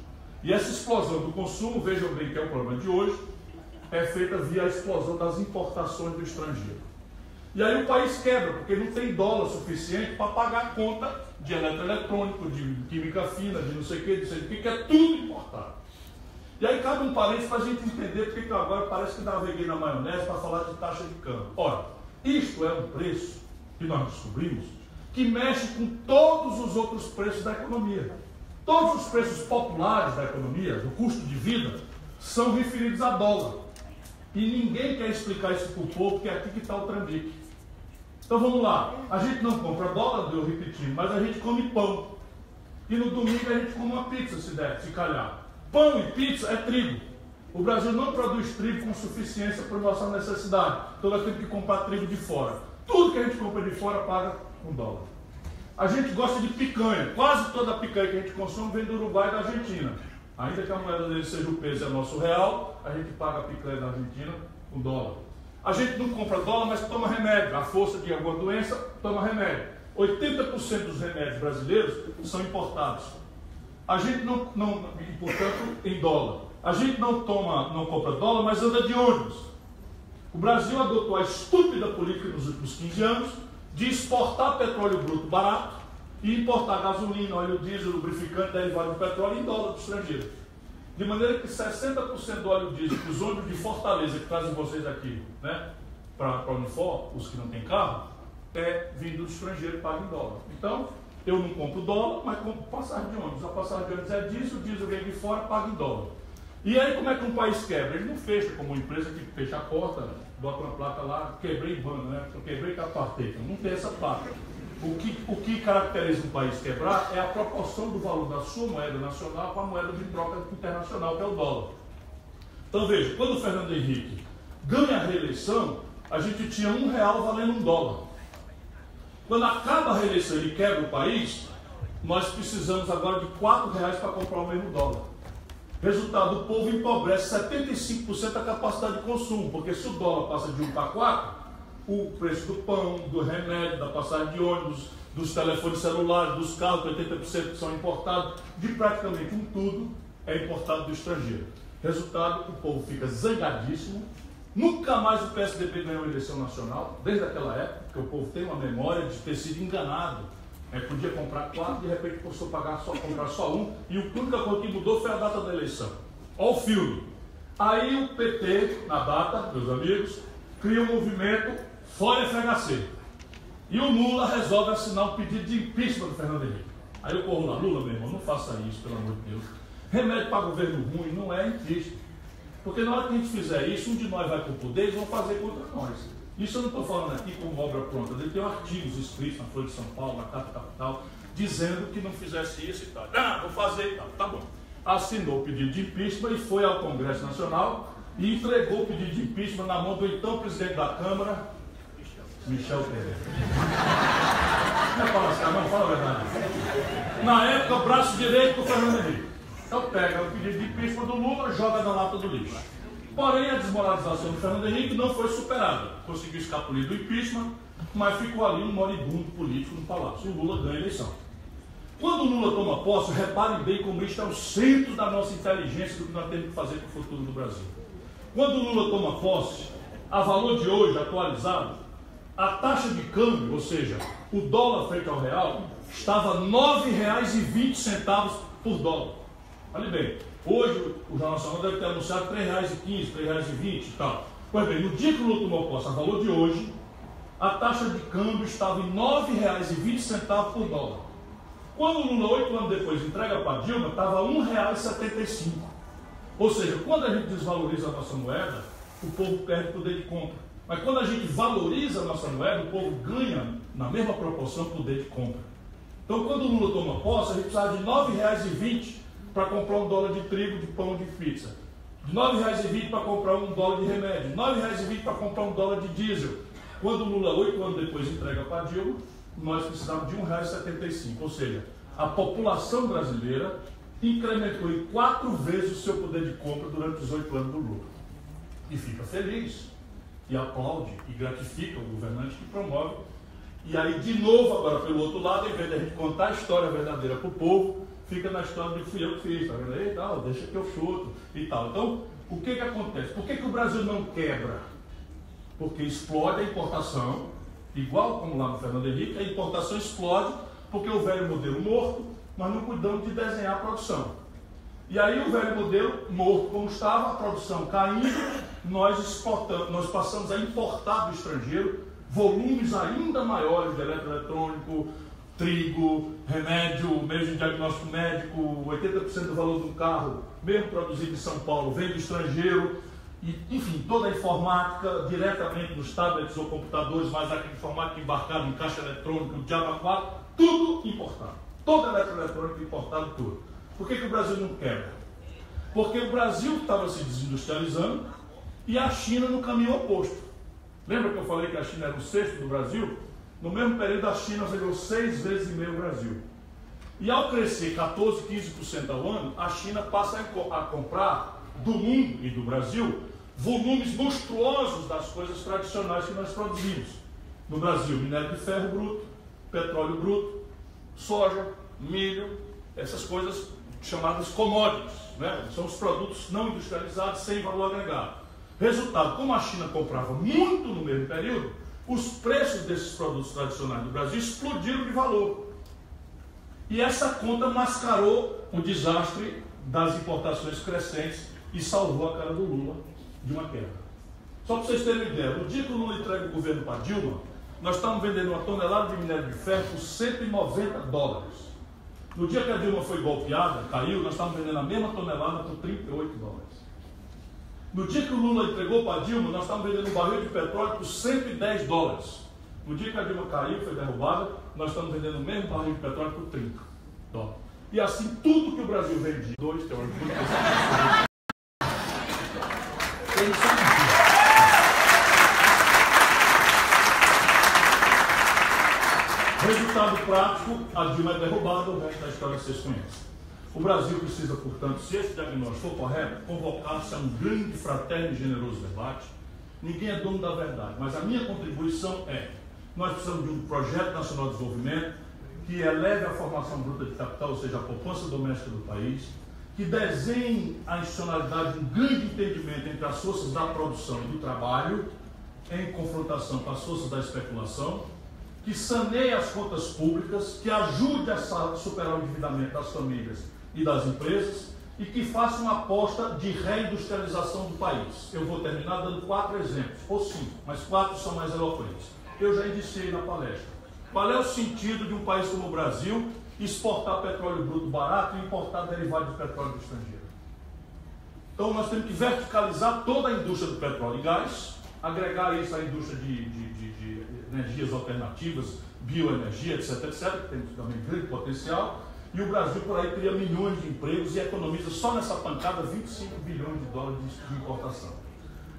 Speaker 4: E essa explosão do consumo, vejam bem que é o problema de hoje, é feita via a explosão das importações do estrangeiro. E aí o país quebra, porque não tem dólar suficiente para pagar a conta de eletroeletrônico, de química fina, de não sei o que é tudo importado. E aí cabe um parênteses para a gente entender porque que agora parece que naveguei na maionese para falar de taxa de câmbio. Ora, isto é um preço que nós descobrimos que mexe com todos os outros preços da economia. Todos os preços populares da economia, do custo de vida, são referidos a dólar. E ninguém quer explicar isso para o povo, porque é aqui que está o trambique. Então vamos lá, a gente não compra dólar, eu repetindo, mas a gente come pão. E no domingo a gente come uma pizza, se der, se calhar. Pão e pizza é trigo. O Brasil não produz trigo com suficiência para nossa necessidade. Então nós temos que comprar trigo de fora. Tudo que a gente compra de fora paga com dólar. A gente gosta de picanha. Quase toda a picanha que a gente consome vem do Uruguai e da Argentina. Ainda que a moeda dele seja o peso e é nosso real, a gente paga a picanha da Argentina com dólar. A gente não compra dólar, mas toma remédio. A força de alguma doença, toma remédio. 80% dos remédios brasileiros são importados. A gente portanto, em dólar. A gente não compra dólar, mas anda de ônibus. O Brasil adotou a estúpida política nos últimos 15 anos de exportar petróleo bruto barato e importar gasolina, óleo diesel, lubrificante, derivado do petróleo em dólar do estrangeiro. De maneira que 60% do óleo diesel que os ônibus de Fortaleza que trazem vocês aqui, né, para a Unifor, os que não têm carro, é vindo do estrangeiro e paga em dólar. Então, eu não compro dólar, mas compro passagem de ônibus. A passagem de ônibus é diesel, o diesel vem de fora, paga em dólar. E aí como é que um país quebra? Ele não fecha como uma empresa que fecha a porta, bota uma placa lá, quebrei banda, né? Eu quebrei capacete. Não tem essa placa. O que caracteriza um país quebrar é a proporção do valor da sua moeda nacional com a moeda de troca internacional, que é o dólar. Então veja, quando o Fernando Henrique ganha a reeleição, a gente tinha R$1 valendo $1. Quando acaba a reeleição e ele quebra o país, nós precisamos agora de R$4 para comprar o mesmo dólar. Resultado, o povo empobrece 75% da capacidade de consumo, porque se o dólar passa de 1 para 4, o preço do pão, do remédio, da passagem de ônibus, dos telefones celulares, dos carros, que 80% são importados, de praticamente tudo é importado do estrangeiro. Resultado, o povo fica zangadíssimo. Nunca mais o PSDB ganhou uma eleição nacional, desde aquela época, porque o povo tem uma memória de ter sido enganado. Podia comprar 4, de repente começou a comprar só 1, e a única coisa que mudou foi a data da eleição. Olha o filme. Aí o PT, na data, meus amigos, cria um movimento fora FHC. E o Lula resolve assinar um pedido de impeachment do Fernando Henrique. Aí eu corro lá, Lula, meu irmão, não faça isso, pelo amor de Deus. Remédio para governo ruim não é impeachment. Porque na hora que a gente fizer isso, um de nós vai para o poder e vão fazer contra nós. Isso eu não estou falando aqui como obra pronta. Ele tem artigos escritos na Folha de São Paulo, na Carta Capital, dizendo que não fizesse isso e tal. Ah, vou fazer e tal. Tá bom. Assinou o pedido de impeachment e foi ao Congresso Nacional e entregou o pedido de impeachment na mão do então presidente da Câmara, Michel Temer. Não é para não, fala a verdade. Na época, o braço direito do Fernando Henrique. Então pega o pedido de impeachment do Lula, joga na lata do lixo. Porém, a desmoralização do Fernando Henrique não foi superada. Conseguiu escapulir do impeachment, mas ficou ali um moribundo político no palácio. O Lula ganha a eleição. Quando o Lula toma posse, reparem bem como isto é o centro da nossa inteligência do que nós temos que fazer para o futuro do Brasil. Quando o Lula toma posse, a valor de hoje, atualizado, a taxa de câmbio, ou seja, o dólar frente ao real, estava R$ 9,20 por dólar. Olha bem, hoje o Jornal Nacional deve ter anunciado R$ 3,15, R$ 3,20 e tal. Pois bem, no dia que o Lula tomou posse, a valor de hoje, a taxa de câmbio estava em R$ 9,20 por dólar. Quando o Lula, 8 anos depois, entrega para a Dilma, estava R$ 1,75. Ou seja, quando a gente desvaloriza a nossa moeda, o povo perde poder de compra. Mas quando a gente valoriza a nossa moeda, o povo ganha, na mesma proporção, poder de compra. Então, quando o Lula toma posse, a gente precisava de R$ 9,20 para comprar $1 de trigo, de pão, de pizza. De R$ 9,20 para comprar $1 de remédio. De R$ 9,20 para comprar $1 de diesel. Quando o Lula, 8 anos depois, entrega para a Dilma, nós precisávamos de R$ 1,75. Ou seja, a população brasileira incrementou em 4 vezes o seu poder de compra durante os 8 anos do Lula. E fica feliz, e aplaude, e gratifica o governante que promove. E aí, de novo, agora pelo outro lado, em vez de a gente contar a história verdadeira para o povo, fica na história de fui eu que fiz, tá vendo aí? Tal, deixa que eu chuto e tal. Então, o que acontece? Por que o Brasil não quebra? Porque explode a importação, igual como lá no Fernando Henrique, a importação explode porque o velho modelo morto, nós não cuidamos de desenhar a produção. E aí o velho modelo morto como estava, a produção caindo, nós passamos a importar do estrangeiro volumes ainda maiores de eletroeletrônico, trigo, remédio, meio de diagnóstico médico, 80% do valor de um carro, mesmo produzido em São Paulo, vem do estrangeiro, e, enfim, toda a informática, diretamente nos tablets ou computadores, mas aqui informática embarcada em caixa eletrônica, Java 4, tudo importado. Todo eletroeletrônico importado, tudo. Por que o Brasil não quebra? Porque o Brasil estava se desindustrializando e a China no caminho oposto. Lembra que eu falei que a China era o sexto do Brasil? No mesmo período, a China vendeu 6,5 vezes o Brasil. E ao crescer 14, 15% ao ano, a China passa a comprar do mundo e do Brasil volumes monstruosos das coisas tradicionais que nós produzimos. No Brasil, minério de ferro bruto, petróleo bruto, soja, milho, essas coisas chamadas commodities, né? São os produtos não industrializados sem valor agregado. Resultado, como a China comprava muito no mesmo período, os preços desses produtos tradicionais do Brasil explodiram de valor. E essa conta mascarou o desastre das importações crescentes e salvou a cara do Lula de uma quebra. Só para vocês terem uma ideia, no dia que o Lula entrega o governo para Dilma, nós estamos vendendo uma tonelada de minério de ferro por $190. No dia que a Dilma foi golpeada, caiu, nós estamos vendendo a mesma tonelada por $38. No dia que o Lula entregou para a Dilma, nós estamos vendendo um barril de petróleo por $110. No dia que a Dilma caiu, foi derrubada, nós estamos vendendo o mesmo barril de petróleo por $30. E assim, tudo que o Brasil vende, resultado prático, a Dilma é derrubada, o resto da história vocês conhecem. O Brasil precisa, portanto, se esse diagnóstico for correto, convocar-se a um grande, fraterno e generoso debate. Ninguém é dono da verdade, mas a minha contribuição é: nós precisamos de um projeto nacional de desenvolvimento que eleve a formação bruta de capital, ou seja, a poupança doméstica do país, que desenhe a institucionalidade de um grande entendimento entre as forças da produção e do trabalho, em confrontação com as forças da especulação, que saneie as contas públicas, que ajude a superar o endividamento das famílias e das empresas, e que faça uma aposta de reindustrialização do país. Eu vou terminar dando 4 exemplos, ou 5, mas 4 são mais eloquentes. Eu já iniciei na palestra. Qual é o sentido de um país como o Brasil exportar petróleo bruto barato e importar derivados de petróleo do estrangeiro? Então nós temos que verticalizar toda a indústria do petróleo e gás, agregar isso à indústria de energias alternativas, bioenergia, etc., que tem também grande potencial, e o Brasil por aí cria milhões de empregos e economiza só nessa pancada $25 bilhões de importação.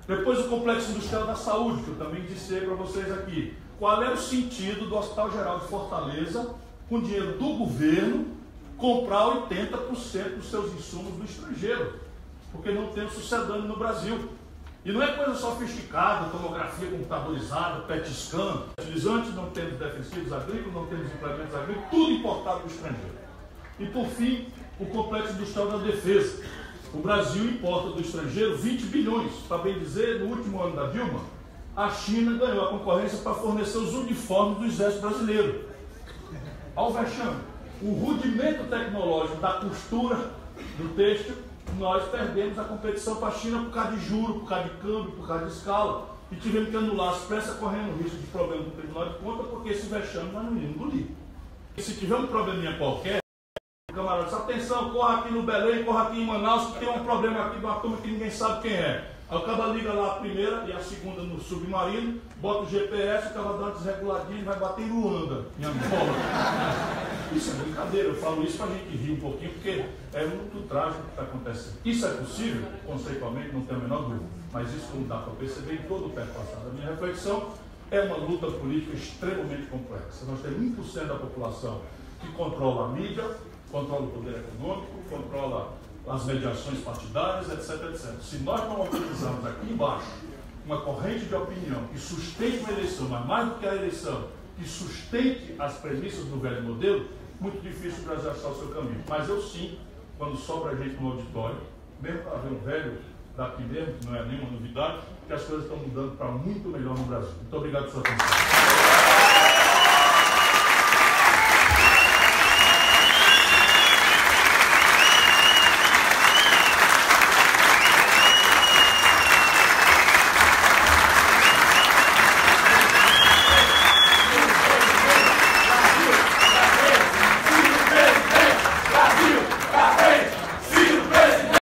Speaker 4: Depois o complexo industrial da saúde, que eu também disse para vocês aqui. Qual é o sentido do Hospital Geral de Fortaleza, com dinheiro do governo, comprar 80% dos seus insumos do estrangeiro? Porque não tem sucedâneo no Brasil. E não é coisa sofisticada, tomografia computadorizada, PET scan, fertilizantes, não temos defensivos agrícolas, não temos implementos agrícolas, tudo importado do estrangeiro. E por fim, o complexo industrial da defesa. O Brasil importa do estrangeiro 20 bilhões. Para bem dizer, no último ano da Dilma, a China ganhou a concorrência para fornecer os uniformes do exército brasileiro. Ao vexame, o rudimento tecnológico da costura do têxtil, nós perdemos a competição para a China por causa de juros, por causa de câmbio, por causa de escala, e tivemos que anular as pressas, correndo risco de problema no Tribunal de Contas, porque esse vexame nós não íamos engolir. E se tiver um probleminha qualquer, o camarada diz: atenção, corra aqui no Belém, corra aqui em Manaus, que tem um problema aqui de uma turma que ninguém sabe quem é. Aí o cara liga lá a primeira e a segunda no submarino, bota o GPS, o cara dá uma desreguladinha e vai bater em Luanda, em Angola. Isso é brincadeira, eu falo isso para a gente rir um pouquinho, porque é muito trágico o que está acontecendo. Isso é possível? Conceitualmente, não tenho a menor dúvida. Mas isso, como dá para perceber em todo o perpassado da minha reflexão, é uma luta política extremamente complexa. Nós temos 1% da população que controla a mídia, controla o poder econômico, controla as mediações partidárias, etc, etc. Se nós não organizarmos aqui embaixo uma corrente de opinião que sustente uma eleição, mas mais do que a eleição, que sustente as premissas do velho modelo, muito difícil o Brasil achar o seu caminho. Mas eu sinto, quando sobra gente no auditório, mesmo para ver um velho daqui mesmo, que não é nenhuma novidade, que as coisas estão mudando para muito melhor no Brasil. Muito obrigado pela sua atenção.